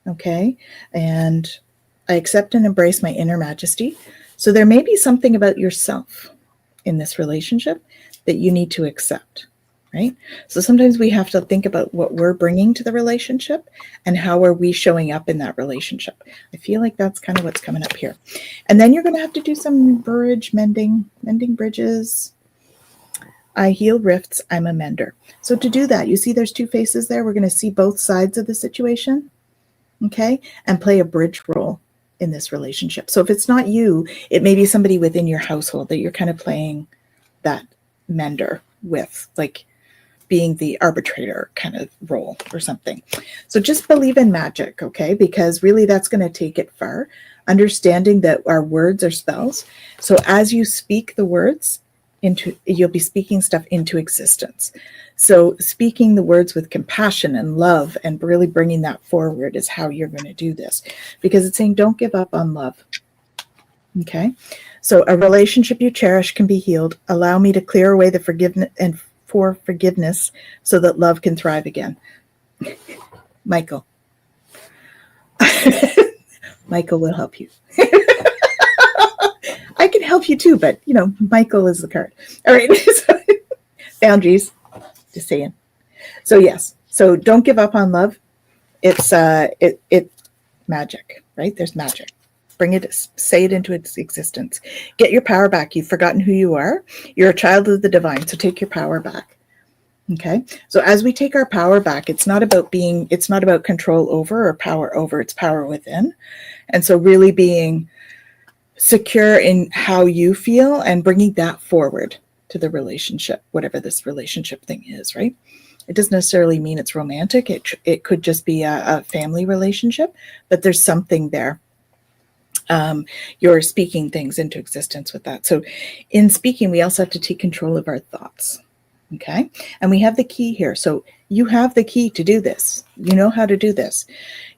okay? And I accept and embrace my inner majesty. So there may be something about yourself in this relationship that you need to accept. Right? So sometimes we have to think about what we're bringing to the relationship and how are we showing up in that relationship. I feel like that's kind of what's coming up here. And then you're going to have to do some bridge mending bridges. I heal rifts. I'm a mender. So to do that, you see there's two faces there. We're going to see both sides of the situation, okay, and play a bridge role in this relationship. So if it's not you, it may be somebody within your household that you're kind of playing that mender with, like being the arbitrator kind of role or something. So just believe in magic, okay? Because really that's going to take it far. Understanding that our words are spells. So as you speak the words you'll be speaking stuff into existence. So speaking the words with compassion and love and really bringing that forward is how you're going to do this. Because it's saying don't give up on love. Okay? So a relationship you cherish can be healed. Allow me to clear away the forgiveness and for forgiveness so that love can thrive again. Michael. Michael will help you. I can help you too, but you know, Michael is the card. All right. So, boundaries. Just saying. So yes. So don't give up on love. It's magic, right? There's magic. Bring it, say it into its existence. Get your power back. You've forgotten who you are. You're a child of the divine, so take your power back. Okay? So as we take our power back, it's not about control over or power over, it's power within. And so really being secure in how you feel and bringing that forward to the relationship, whatever this relationship thing is, right? It doesn't necessarily mean it's romantic. It could just be a family relationship, but there's something there. You're speaking things into existence with that. So in speaking, we also have to take control of our thoughts. Okay. And we have the key here. So you have the key to do this. You know how to do this.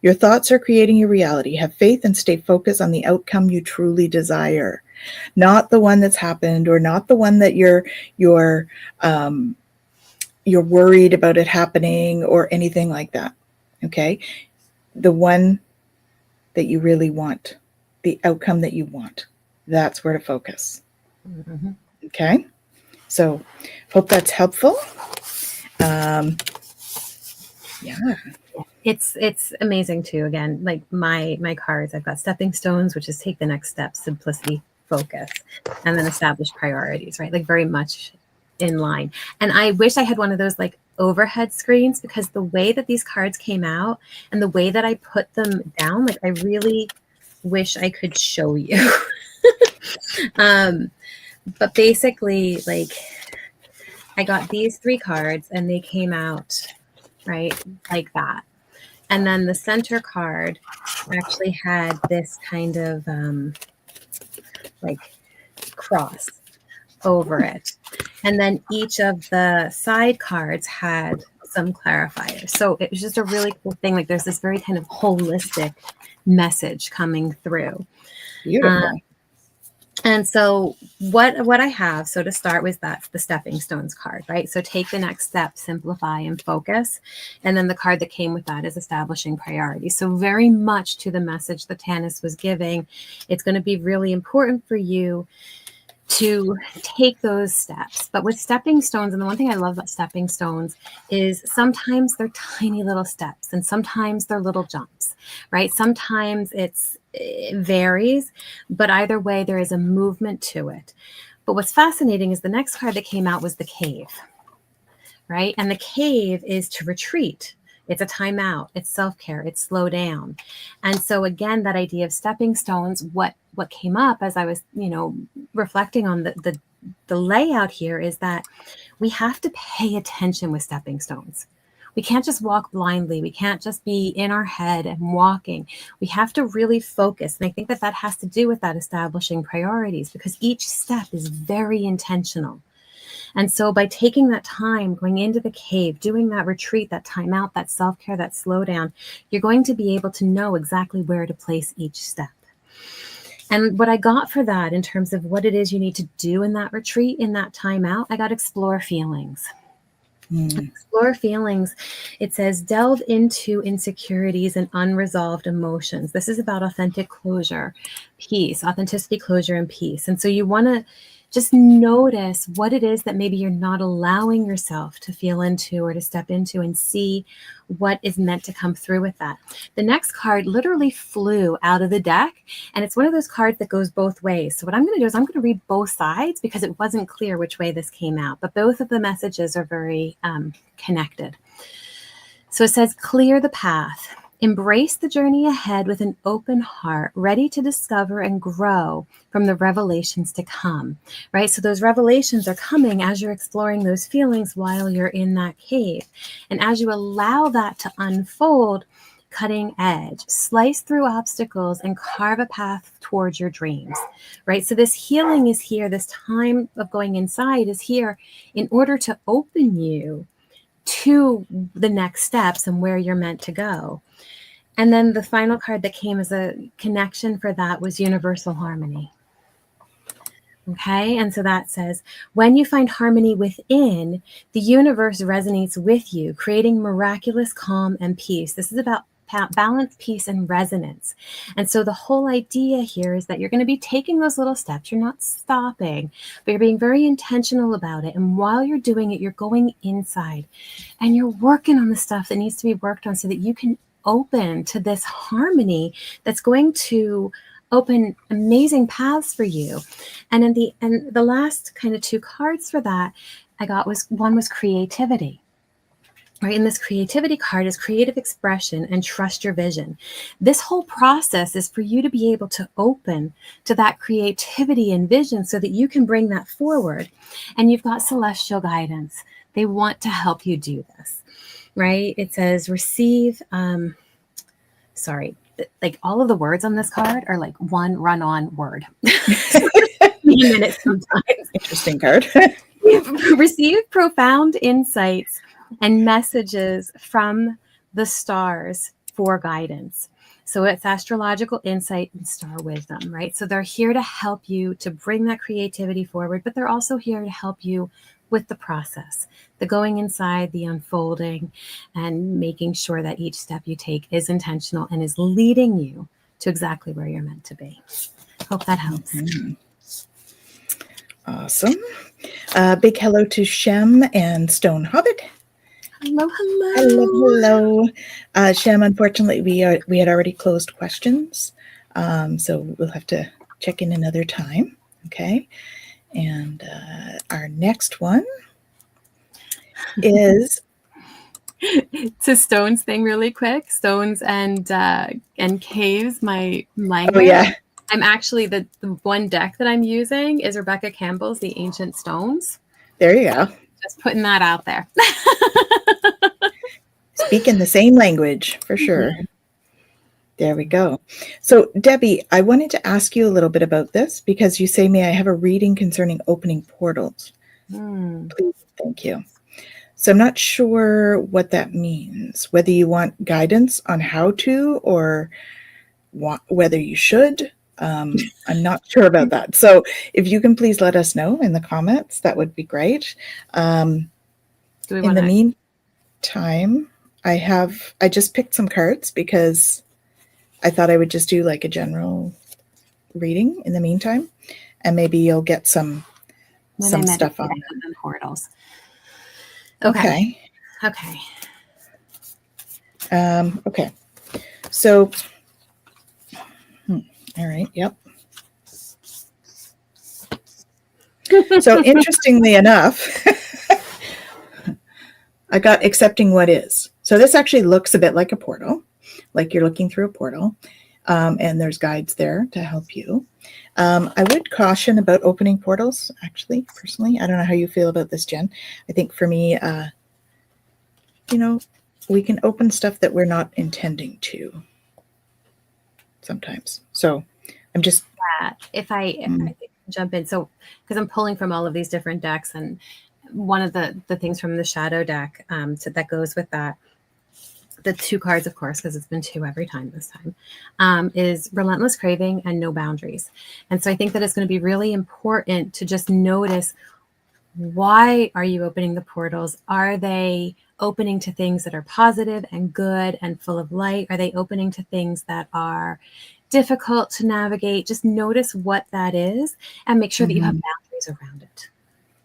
Your thoughts are creating your reality. Have faith and stay focused on the outcome you truly desire, not the one that's happened, or not the one that you're worried about it happening or anything like that. Okay. The one that you really want, the outcome that you want. That's where to focus. Mm-hmm. Okay. So hope that's helpful. Yeah. It's amazing too. Again, like my cards, I've got stepping stones, which is take the next step, simplicity, focus, and then establish priorities, right? Like very much in line. And I wish I had one of those like overhead screens, because the way that these cards came out and the way that I put them down, like I really wish I could show you. But basically, like, I got these 3 cards and they came out right like that. And then the center card actually had this kind of like cross over it. And then each of the side cards had some clarifiers. So it was just a really cool thing. Like there's this very kind of holistic message coming through. Beautiful. And so what I have, so to start with, that's the stepping stones card, right? So take the next step, simplify and focus. And then the card that came with that is establishing priorities. So very much to the message that Tanys was giving, it's going to be really important for you to take those steps. But with stepping stones, and the one thing I love about stepping stones is sometimes they're tiny little steps and sometimes they're little jumps, right? Sometimes it varies, but either way, there is a movement to it. But what's fascinating is the next card that came out was the cave, right? And the cave is to retreat. It's a timeout. It's self-care. It's slow down. And so again, that idea of stepping stones, what came up as I was, reflecting on the layout here is that we have to pay attention with stepping stones. We can't just walk blindly. We can't just be in our head and walking. We have to really focus. And I think that has to do with that establishing priorities, because each step is very intentional. And so by taking that time, going into the cave, doing that retreat, that time out, that self-care, that slow down, you're going to be able to know exactly where to place each step. And what I got for that in terms of what it is you need to do in that retreat, in that time out, I got explore feelings. Explore feelings. It says delve into insecurities and unresolved emotions. This is about authentic closure, peace, authenticity, closure, and peace. And so you want to just notice what it is that maybe you're not allowing yourself to feel into or to step into, and see what is meant to come through with that. The next card literally flew out of the deck, and it's one of those cards that goes both ways. So what I'm going to do is I'm going to read both sides, because it wasn't clear which way this came out, but both of the messages are very connected. So it says, clear the path. Embrace the journey ahead with an open heart, ready to discover and grow from the revelations to come, right? So those revelations are coming as you're exploring those feelings while you're in that cave. And as you allow that to unfold, cutting edge, slice through obstacles and carve a path towards your dreams, right? So this healing is here. This time of going inside is here in order to open you to the next steps and where you're meant to go. And then the final card that came as a connection for that was universal harmony. Okay, and so that says, when you find harmony within, the universe resonates with you, creating miraculous calm and peace. This is about balance, peace, and resonance. And so the whole idea here is that you're going to be taking those little steps. You're not stopping, but you're being very intentional about it. And while you're doing it, you're going inside and you're working on the stuff that needs to be worked on so that you can open to this harmony that's going to open amazing paths for you. And the last kind of 2 cards for that I got was creativity. Right, and this creativity card is creative expression and trust your vision. This whole process is for you to be able to open to that creativity and vision so that you can bring that forward. And you've got celestial guidance. they want to help you do this, right? It says receive, like all of the words on this card are like one run-on word. Minutes sometimes. Interesting card. Receive profound insights and messages from the stars for guidance. So it's astrological insight and star wisdom, right? So they're here to help you to bring that creativity forward, but they're also here to help you with the process, the going inside, the unfolding, and making sure that each step you take is intentional and is leading you to exactly where you're meant to be. Hope that helps. Mm-hmm. Awesome. Big hello to Shem and Stone Hobbit. Hello, hello. Hello. Shem, unfortunately, we had already closed questions, so we'll have to check in another time. Okay. And our next one is to Stone's thing really quick. Stones and caves, my language. Oh, yeah. I'm actually, the one deck that I'm using is Rebecca Campbell's The Ancient Stones. There you go. Just putting that out there. Speaking the same language, for sure. Mm-hmm. There we go. So, Debbie, I wanted to ask you a little bit about this because you say, may I have a reading concerning opening portals? Please, thank you. So I'm not sure what that means, whether you want guidance on how to or whether you should. I'm not sure about that. So if you can please let us know in the comments, that would be great. In the meantime, I just picked some cards because I thought I would just do like a general reading in the meantime, and maybe you'll get some stuff on portals. Okay. Okay. Okay. So, all right. Yep. So interestingly enough, I got accepting what is. So this actually looks a bit like a portal, like you're looking through a portal, and there's guides there to help you. I would caution about opening portals, actually, personally. I don't know how you feel about this, Jen. I think for me, we can open stuff that we're not intending to sometimes. So I'm just... If I jump in, so because I'm pulling from all of these different decks, and one of the things from the shadow deck that goes with that, the two cards, of course, because it's been two every time this time, is relentless craving and no boundaries. And so I think that it's going to be really important to just notice, why are you opening the portals? Are they opening to things that are positive and good and full of light? Are they opening to things that are difficult to navigate? Just notice what that is and make sure that you have boundaries around it,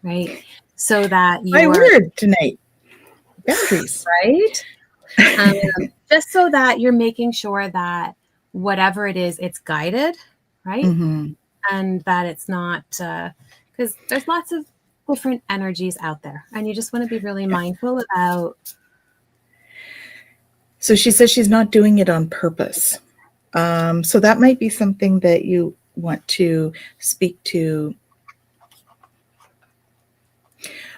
right? So that my word tonight, boundaries, right? Just so that you're making sure that whatever it is, it's guided, right? And that it's not, because there's lots of different energies out there, and you just want to be really mindful about. So she says she's not doing it on purpose. So that might be something that you want to speak to.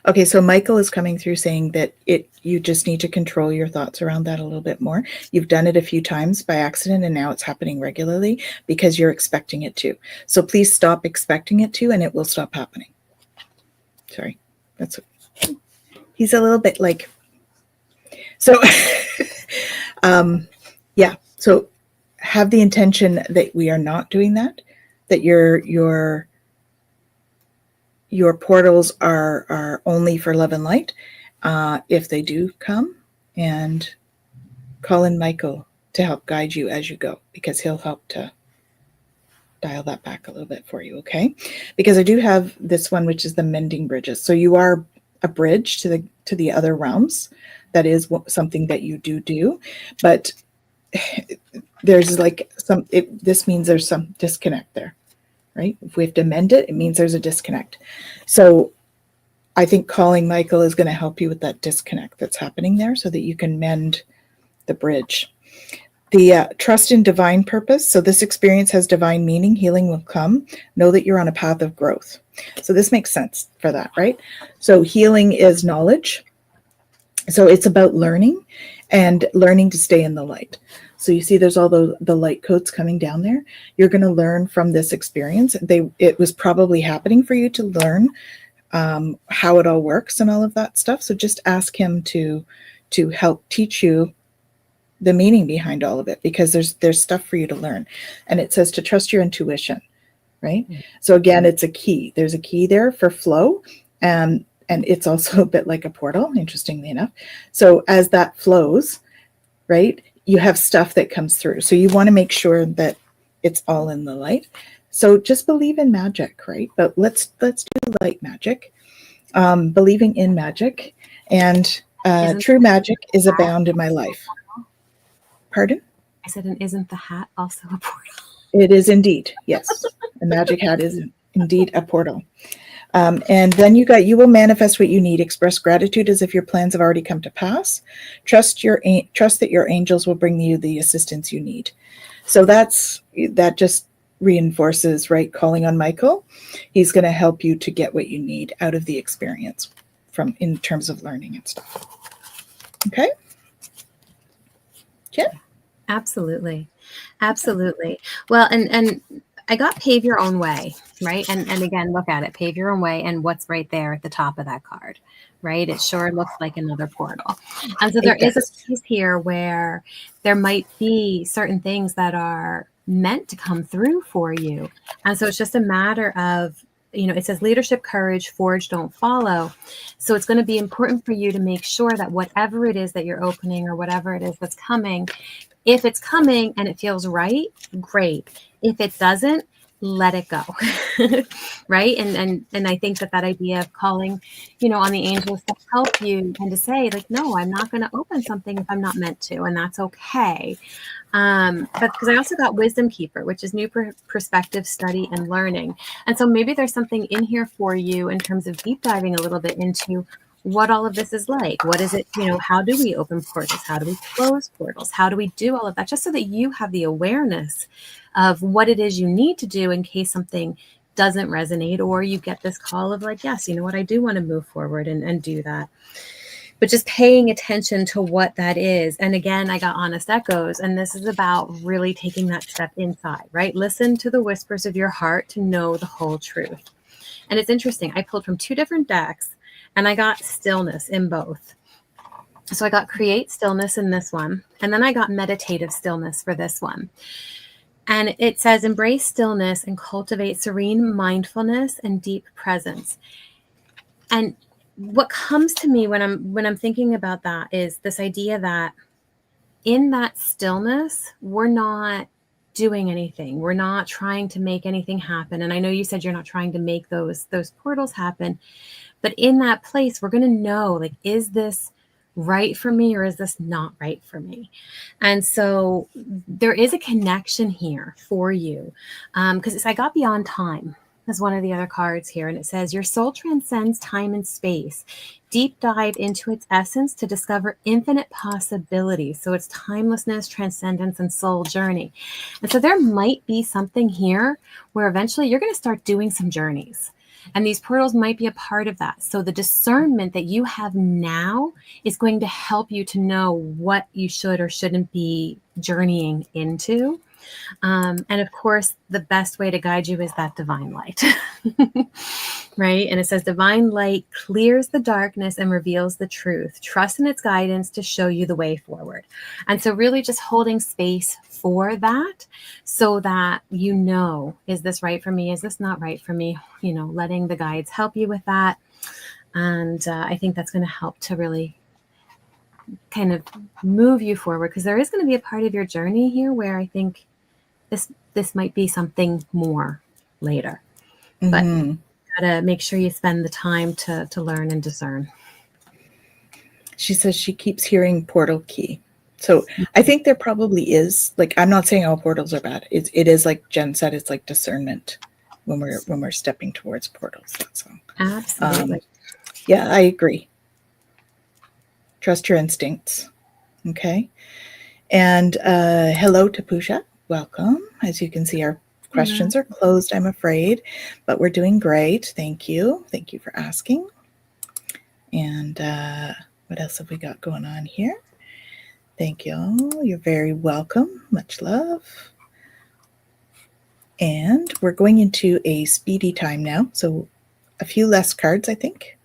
Okay, so Michael is coming through saying that you just need to control your thoughts around that a little bit more. You've done it a few times by accident, and now it's happening regularly because you're expecting it to. So please stop expecting it to, and it will stop happening. Sorry, he's a little bit like, so, yeah. So have the intention that we are not doing that, that your portals are only for love and light, if they do come, and call in Michael to help guide you as you go, because he'll help to dial that back a little bit for you, okay? Because I do have this one, which is the mending bridges. So you are a bridge to the other realms. That is something that you do, but there's like this means there's some disconnect there. Right? If we have to mend it, it means there's a disconnect. So I think calling Michael is going to help you with that disconnect that's happening there so that you can mend the bridge. The trust in divine purpose. So this experience has divine meaning. Healing will come. Know that you're on a path of growth. So this makes sense for that, right? So healing is knowledge. So it's about learning and learning to stay in the light. So you see there's all the light codes coming down there. You're going to learn from this experience. It was probably happening for you to learn how it all works and all of that stuff. So just ask him to help teach you the meaning behind all of it, because there's stuff for you to learn. And it says to trust your intuition, right? Mm-hmm. So again, it's a key. There's a key there for flow, and it's also a bit like a portal, interestingly enough. So as that flows, right, you have stuff that comes through. So you want to make sure that it's all in the light. So just believe in magic, right? But let's do light magic, believing in magic, and true magic is abound in my life. Pardon? I said, and isn't the hat also a portal? It is indeed, yes. The magic hat is indeed a portal. And then you will manifest what you need. Express gratitude as if your plans have already come to pass. Trust that your angels will bring you the assistance you need. So that just reinforces, right? Calling on Michael. He's going to help you to get what you need out of the experience in terms of learning and stuff. Okay. Yeah. Absolutely. Well, and I got pave your own way, right? And again, look at it, pave your own way, and what's right there at the top of that card, right? It sure looks like another portal. And so there is a piece here where there might be certain things that are meant to come through for you. And so it's just a matter of, it says leadership, courage, forge, don't follow. So it's going to be important for you to make sure that whatever it is that you're opening or whatever it is that's coming, if it's coming and it feels right, great. If it doesn't, let it go. Right. And I think that idea of calling, on the angels to help you and to say, like, no, I'm not going to open something if I'm not meant to. And that's okay. But because I also got wisdom keeper, which is new perspective, study, and learning. And so maybe there's something in here for you in terms of deep diving a little bit into what all of this is like. What is it? How do we open portals? How do we close portals? How do we do all of that? Just so that you have the awareness of what it is you need to do in case something doesn't resonate, or you get this call of like, yes, I do want to move forward and do that. But just paying attention to what that is. And again, I got honest echoes, and this is about really taking that step inside, right? Listen to the whispers of your heart to know the whole truth. And it's interesting. I pulled from 2 different decks, and I got stillness in both. So I got create stillness in this one, and then I got meditative stillness for this one. And it says embrace stillness and cultivate serene mindfulness and deep presence. And what comes to me when I'm thinking about that is this idea that in that stillness, we're not doing anything. We're not trying to make anything happen. And I know you said you're not trying to make those portals happen, but in that place, we're going to know, like, is this right for me or is this not right for me? And so there is a connection here for you, because I got beyond time as one of the other cards here, and it says your soul transcends time and space. Deep dive into its essence to discover infinite possibilities. So it's timelessness, transcendence, and soul journey. And so there might be something here where eventually you're going to start doing some journeys. And these portals might be a part of that. So the discernment that you have now is going to help you to know what you should or shouldn't be journeying into. And of course, the best way to guide you is that divine light, right? And it says divine light clears the darkness and reveals the truth. Trust in its guidance to show you the way forward. And so really just holding space for that so that is this right for me? Is this not right for me? Letting the guides help you with that. And I think that's going to help to really kind of move you forward, because there is going to be a part of your journey here where I think this might be something more later. Mm-hmm. But you gotta make sure you spend the time to learn and discern. She says she keeps hearing portal key. So I think there probably is, like, I'm not saying all portals are bad. It is like Jen said, it's like discernment when we're stepping towards portals. That's all. Absolutely. Yeah, I agree. Trust your instincts. Okay. And hello to Pusha. Welcome. As you can see, our questions are closed, I'm afraid, but we're doing great. Thank you. Thank you for asking. And what else have we got going on here? Thank you. You're very welcome. Much love. And we're going into a speedy time now. So a few less cards, I think,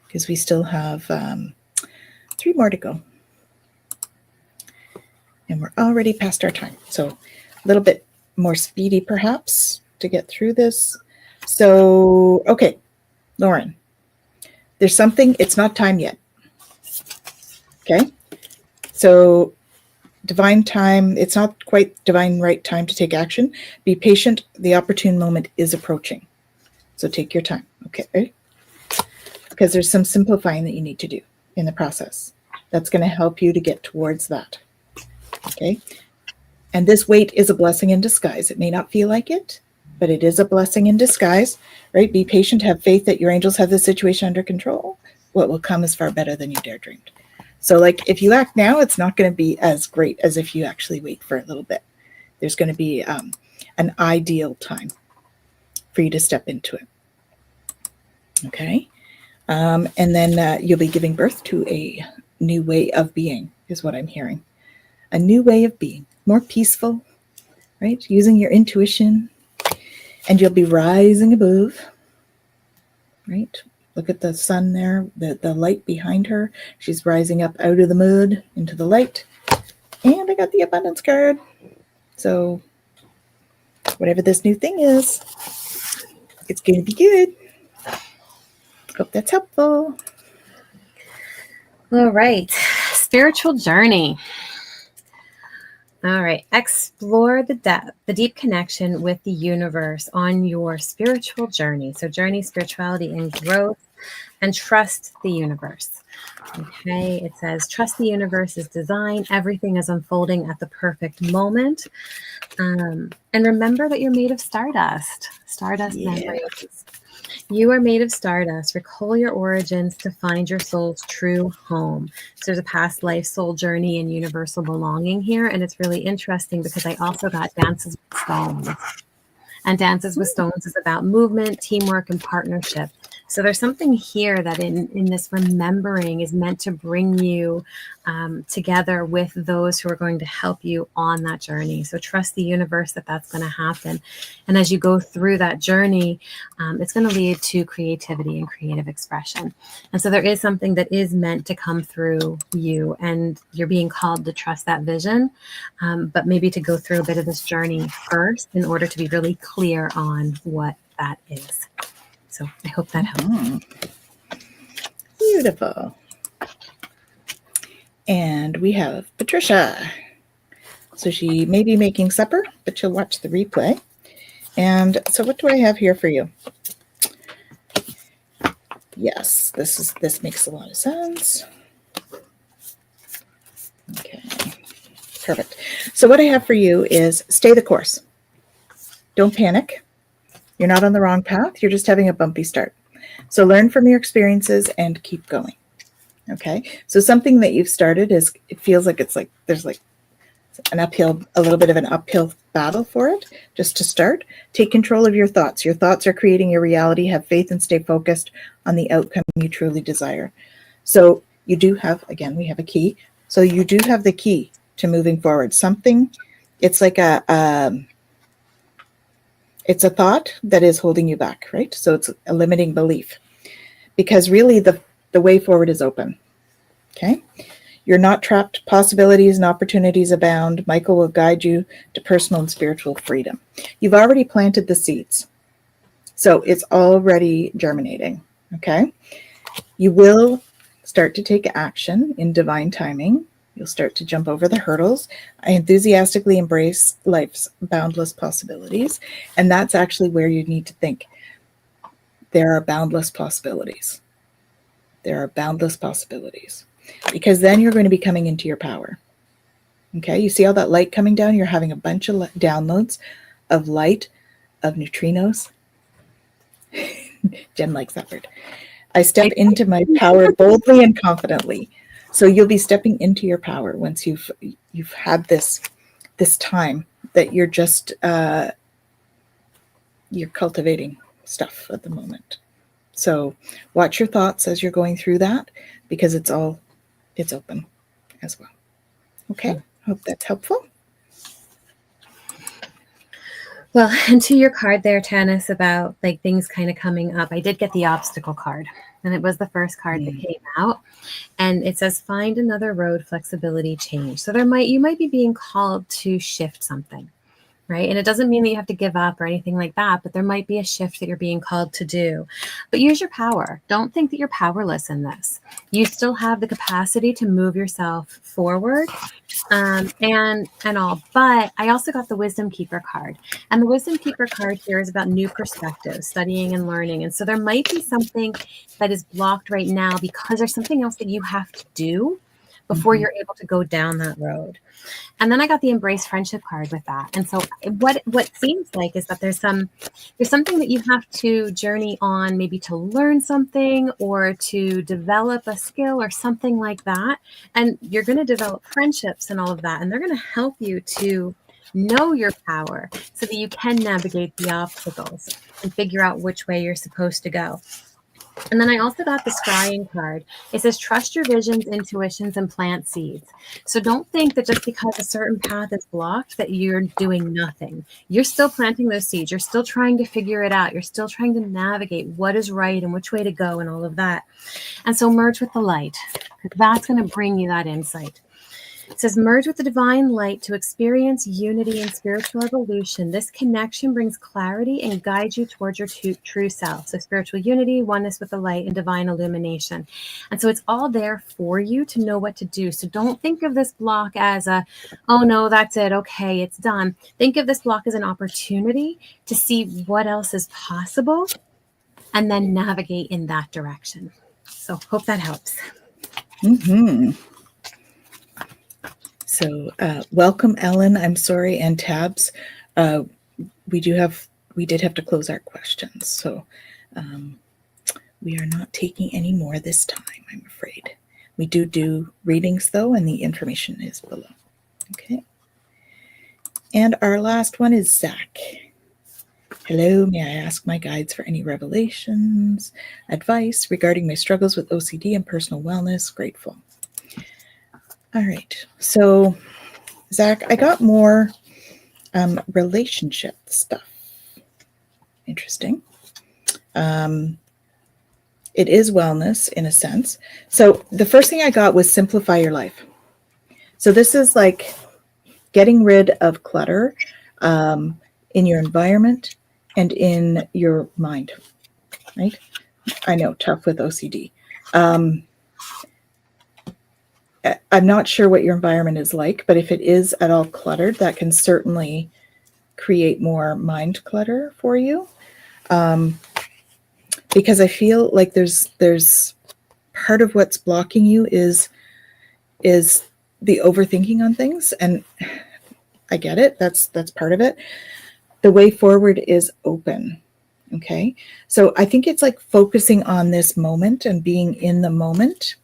because we still have 3 more to go. And we're already past our time. So a little bit more speedy, perhaps, to get through this. So, okay, Lauren, there's something, it's not time yet. Okay? So divine time, it's not quite divine right time to take action. Be patient. The opportune moment is approaching. So take your time, okay? Because there's some simplifying that you need to do in the process. That's going to help you to get towards that. Okay. And this wait is a blessing in disguise. It may not feel like it, but it is a blessing in disguise, right? Be patient, have faith that your angels have the situation under control. What will come is far better than you dare dreamed. So like if you act now, it's not going to be as great as if you actually wait for a little bit. There's going to be an ideal time for you to step into it. Okay. And then you'll be giving birth to a new way of being is what I'm hearing. A new way of being, more peaceful, right? Using your intuition, and you'll be rising above, right? Look at the sun there, the light behind her. She's rising up out of the mud into the light. And I got the abundance card. So whatever this new thing is, it's going to be good. Hope that's helpful. All right. Spiritual journey. All right. Explore the deep connection with the universe on your spiritual journey. So journey, spirituality, and growth, and trust the universe. Okay. It says, trust the universe's design. Everything is unfolding at the perfect moment. And remember that you're made of stardust. Stardust memories. You are made of stardust. Recall your origins to find your soul's true home. So there's a past life, soul journey, and universal belonging here. And it's really interesting because I also got Dances with Stones. And Dances with Stones is about movement, teamwork, and partnership. So there's something here that in this remembering is meant to bring you together with those who are going to help you on that journey. So trust the universe that that's going to happen. And as you go through that journey, it's going to lead to creativity and creative expression. And so there is something that is meant to come through you, and you're being called to trust that vision, but maybe to go through a bit of this journey first in order to be really clear on what that is. So I hope that helps. Beautiful. And we have Patricia. So she may be making supper, but she'll watch the replay. And so what do I have here for you? Yes, this makes a lot of sense. Okay, perfect. So what I have for you is stay the course. Don't panic. You're not on the wrong path. You're just having a bumpy start. So learn from your experiences and keep going. Okay. So something that you've started is, it feels like it's like there's like an uphill, a little bit of an uphill battle for it. Just to start, take control of your thoughts. Your thoughts are creating your reality. Have faith and stay focused on the outcome you truly desire. So you do have, again, we have a key. So you do have the key to moving forward. Something, it's like it's a thought that is holding you back, right? So it's a limiting belief, because really the way forward is open. Okay. You're not trapped. Possibilities and opportunities abound. Michael will guide you to personal and spiritual freedom. You've already planted the seeds. So it's already germinating. Okay. You will start to take action in divine timing. You'll start to jump over the hurdles. I enthusiastically embrace life's boundless possibilities. And that's actually where you need to think. There are boundless possibilities. There are boundless possibilities. Because then you're going to be coming into your power. Okay, you see all that light coming down? You're having a bunch of downloads of light, of neutrinos. Jen likes that word. I step into my power boldly and confidently. So you'll be stepping into your power once you've had this time that you're just you're cultivating stuff at the moment. So watch your thoughts as you're going through that, because it's open as well. Okay, hope that's helpful. Well, and to your card there, Tanys, about like things kind of coming up, I did get the obstacle card, and it was the first card that came out, and it says find another road, flexibility, change. So you might be being called to shift something, right? And it doesn't mean that you have to give up or anything like that, but there might be a shift that you're being called to do. But use your power. Don't think that you're powerless in this. You still have the capacity to move yourself forward, and all. But I also got the Wisdom Keeper card. And the Wisdom Keeper card here is about new perspectives, studying and learning. And so there might be something that is blocked right now because there's something else that you have to do before you're able to go down that road. And then I got the Embrace Friendship card with that. And so what seems like is that there's something that you have to journey on, maybe to learn something or to develop a skill or something like that. And you're going to develop friendships and all of that. And they're going to help you to know your power so that you can navigate the obstacles and figure out which way you're supposed to go. And then I also got the scrying card. It says, trust your visions, intuitions, and plant seeds. So don't think that just because a certain path is blocked that you're doing nothing. You're still planting those seeds. You're still trying to figure it out. You're still trying to navigate what is right and which way to go and all of that. And so merge with the light. That's going to bring you that insight. It says, merge with the divine light to experience unity and spiritual evolution. This connection brings clarity and guides you towards your true self. So spiritual unity, oneness with the light, and divine illumination. And so it's all there for you to know what to do. So don't think of this block as oh no, that's it. Okay, it's done. Think of this block as an opportunity to see what else is possible and then navigate in that direction. So hope that helps. Mm-hmm. So welcome, Ellen. I'm sorry, and Tabs. We did have to close our questions, so we are not taking any more this time, I'm afraid. We do readings though, and the information is below. Okay. And our last one is Zach. Hello, may I ask my guides for any revelations, advice regarding my struggles with OCD and personal wellness? Grateful. All right, so Zach, I got more relationship stuff. Interesting. It is wellness in a sense. So the first thing I got was simplify your life. So this is like getting rid of clutter in your environment and in your mind, right? I know, tough with OCD. I'm not sure what your environment is like, but if it is at all cluttered, that can certainly create more mind clutter for you. Because I feel like there's part of what's blocking you is the overthinking on things. And I get it. That's part of it. The way forward is open. Okay. So I think it's like focusing on this moment and being in the moment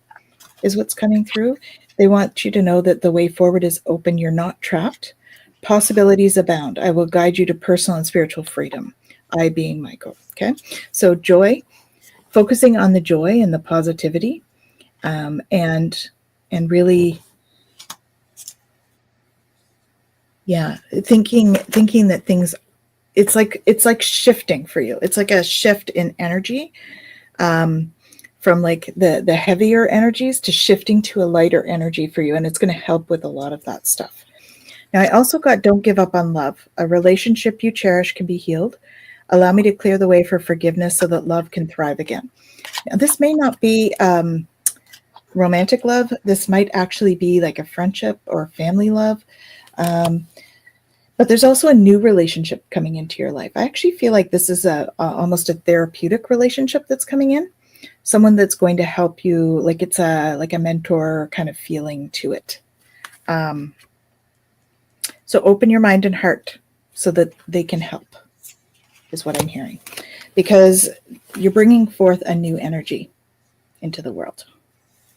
is what's coming through. They want you to know that the way forward is open. You're not trapped. Possibilities abound. I will guide you to personal and spiritual freedom. I being Michael. Okay. So joy, focusing on the joy and the positivity, and really, yeah, thinking that things, it's like shifting for you. It's like a shift in energy. From like the heavier energies to shifting to a lighter energy for you. And it's going to help with a lot of that stuff. Now, I also got don't give up on love. A relationship you cherish can be healed. Allow me to clear the way for forgiveness so that love can thrive again. Now, this may not be romantic love. This might actually be like a friendship or family love. But there's also a new relationship coming into your life. I actually feel like this is almost a therapeutic relationship that's coming in. Someone that's going to help you, like it's like a mentor kind of feeling to it. So open your mind and heart so that they can help, is what I'm hearing. Because you're bringing forth a new energy into the world.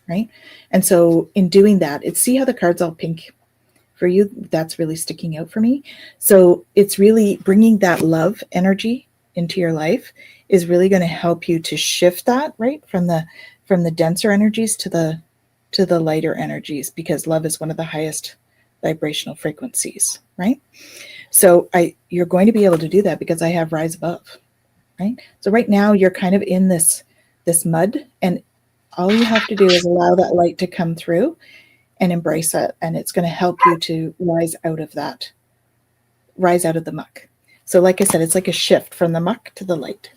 right? And so in doing that, see how the card's all pink for you? That's really sticking out for me. So it's really bringing that love energy into your life is really going to help you to shift that, right? From the denser energies to the lighter energies, because love is one of the highest vibrational frequencies, right? So you're going to be able to do that because I have rise above, right? So right now you're kind of in this mud, and all you have to do is allow that light to come through and embrace it, and it's going to help you to rise out of the muck. So like I said, it's like a shift from the muck to the light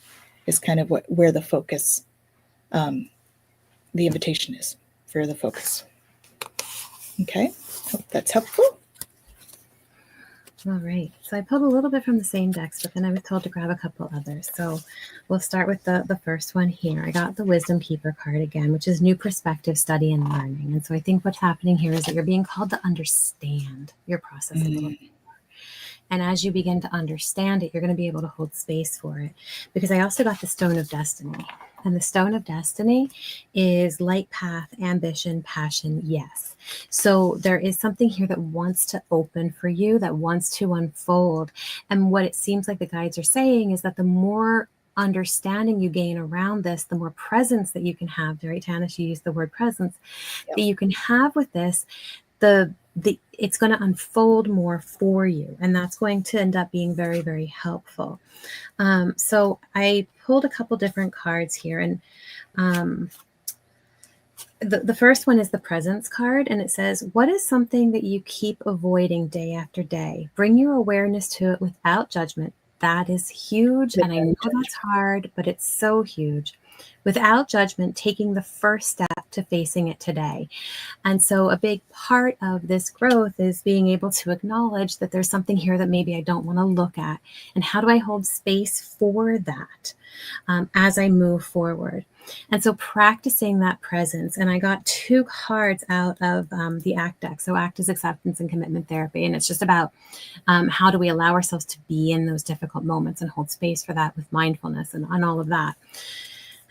is kind of where the focus, the invitation is for the focus. Okay, hope that's helpful. All right. So I pulled a little bit from the same decks, but then I was told to grab a couple others. So we'll start with the first one here. I got the Wisdom Keeper card again, which is new perspective, study, and learning. And so I think what's happening here is that you're being called to understand your process a little bit more. And as you begin to understand it, you're going to be able to hold space for it. Because I also got the Stone of Destiny. And the Stone of Destiny is light path, ambition, passion, yes. So there is something here that wants to open for you, that wants to unfold. And what it seems like the guides are saying is that the more understanding you gain around this, the more presence that you can have. Right, Tanys, you used the word presence. Yep. That you can have with this, it's going to unfold more for you, and that's going to end up being very, very helpful. So I pulled a couple different cards here, and the first one is the Presence card, and it says, what is something that you keep avoiding day after day? Bring your awareness to it without judgment. That is huge, and I know that's hard, but it's so huge. Without judgment, taking the first step to facing it today. And so a big part of this growth is being able to acknowledge that there's something here that maybe I don't want to look at. And how do I hold space for that as I move forward? And so practicing that presence, and I got 2 cards out of the ACT deck. So ACT is acceptance and commitment therapy. And it's just about how do we allow ourselves to be in those difficult moments and hold space for that with mindfulness and all of that.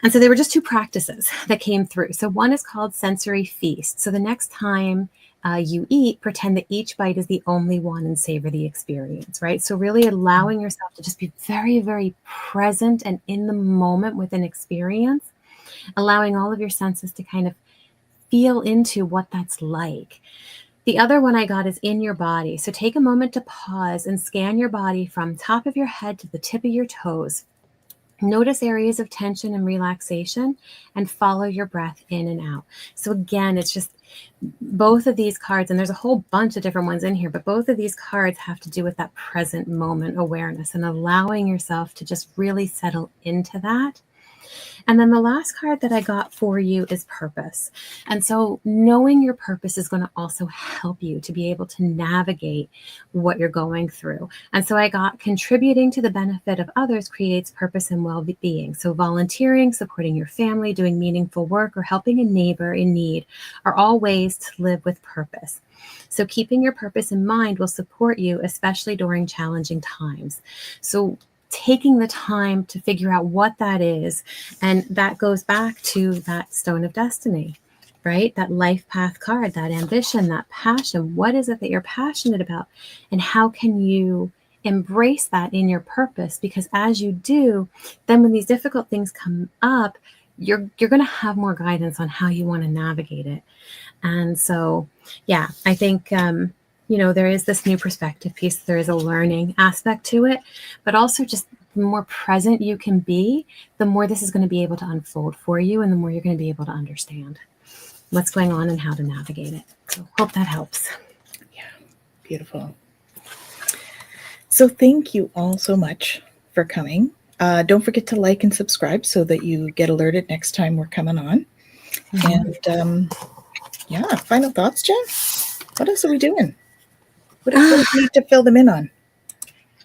And so they were just 2 practices that came through. So one is called sensory feast. So the next time you eat, pretend that each bite is the only one and savor the experience, right? So really allowing yourself to just be very, very present and in the moment with an experience, allowing all of your senses to kind of feel into what that's like. The other one I got is in your body. So take a moment to pause and scan your body from top of your head to the tip of your toes. Notice areas of tension and relaxation, and follow your breath in and out. So again, it's just both of these cards, and there's a whole bunch of different ones in here, but both of these cards have to do with that present moment awareness and allowing yourself to just really settle into that. And then the last card that I got for you is purpose. And so knowing your purpose is going to also help you to be able to navigate what you're going through. And so I got contributing to the benefit of others creates purpose and well-being. So volunteering, supporting your family, doing meaningful work, or helping a neighbor in need are all ways to live with purpose. So keeping your purpose in mind will support you, especially during challenging times. So taking the time to figure out what that is. And that goes back to that Stone of Destiny, right? That life path card, that ambition, that passion. What is it that you're passionate about? And how can you embrace that in your purpose? Because as you do, then when these difficult things come up, you're going to have more guidance on how you want to navigate it. And so, yeah, I think, there is this new perspective piece. There is a learning aspect to it, but also just the more present you can be, the more this is going to be able to unfold for you, and the more you're going to be able to understand what's going on and how to navigate it. So hope that helps. Yeah, beautiful. So thank you all so much for coming. Don't forget to like and subscribe so that you get alerted next time we're coming on. Mm-hmm. And final thoughts, Jen? What else are we doing? What do we need to fill them in on?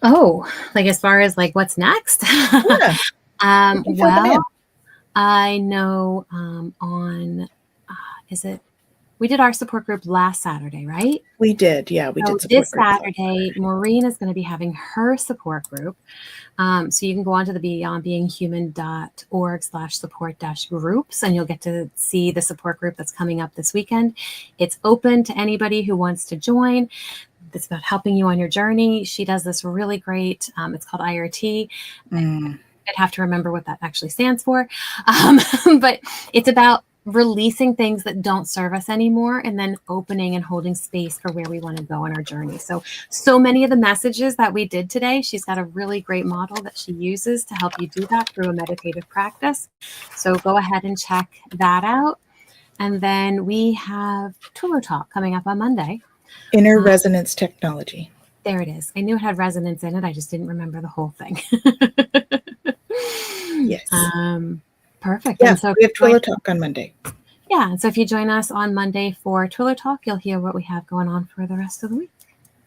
Oh, like as far as like what's next? Yeah. Well, I know on is it we did our support group last Saturday, right? We did. Yeah, we So did support this groups. Saturday, Maureen is going to be having her support group. So you can go on to the beyondbeinghuman.org/support-groups, and you'll get to see the support group that's coming up this weekend. It's open to anybody who wants to join. It's about helping you on your journey. She does this really great. It's called IRT. I'd have to remember what that actually stands for. But it's about releasing things that don't serve us anymore and then opening and holding space for where we want to go in our journey. So many of the messages that we did today, she's got a really great model that she uses to help you do that through a meditative practice. So go ahead and check that out. And then we have Twillow Talk coming up on Monday. Inner resonance technology. There it is. I knew it had resonance in it. I just didn't remember the whole thing. Yes. Perfect. Yeah, and so we have Twillow Talk on Monday. Yeah. And so if you join us on Monday for Twillow Talk, you'll hear what we have going on for the rest of the week.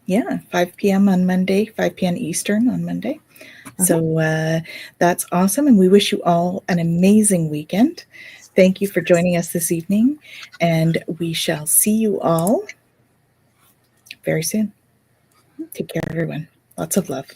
Yeah, 5 p.m. on Monday, 5 p.m. Eastern on Monday. Okay. So that's awesome. And we wish you all an amazing weekend. Thank you for joining us this evening. And we shall see you all very soon. Take care, everyone. Lots of love.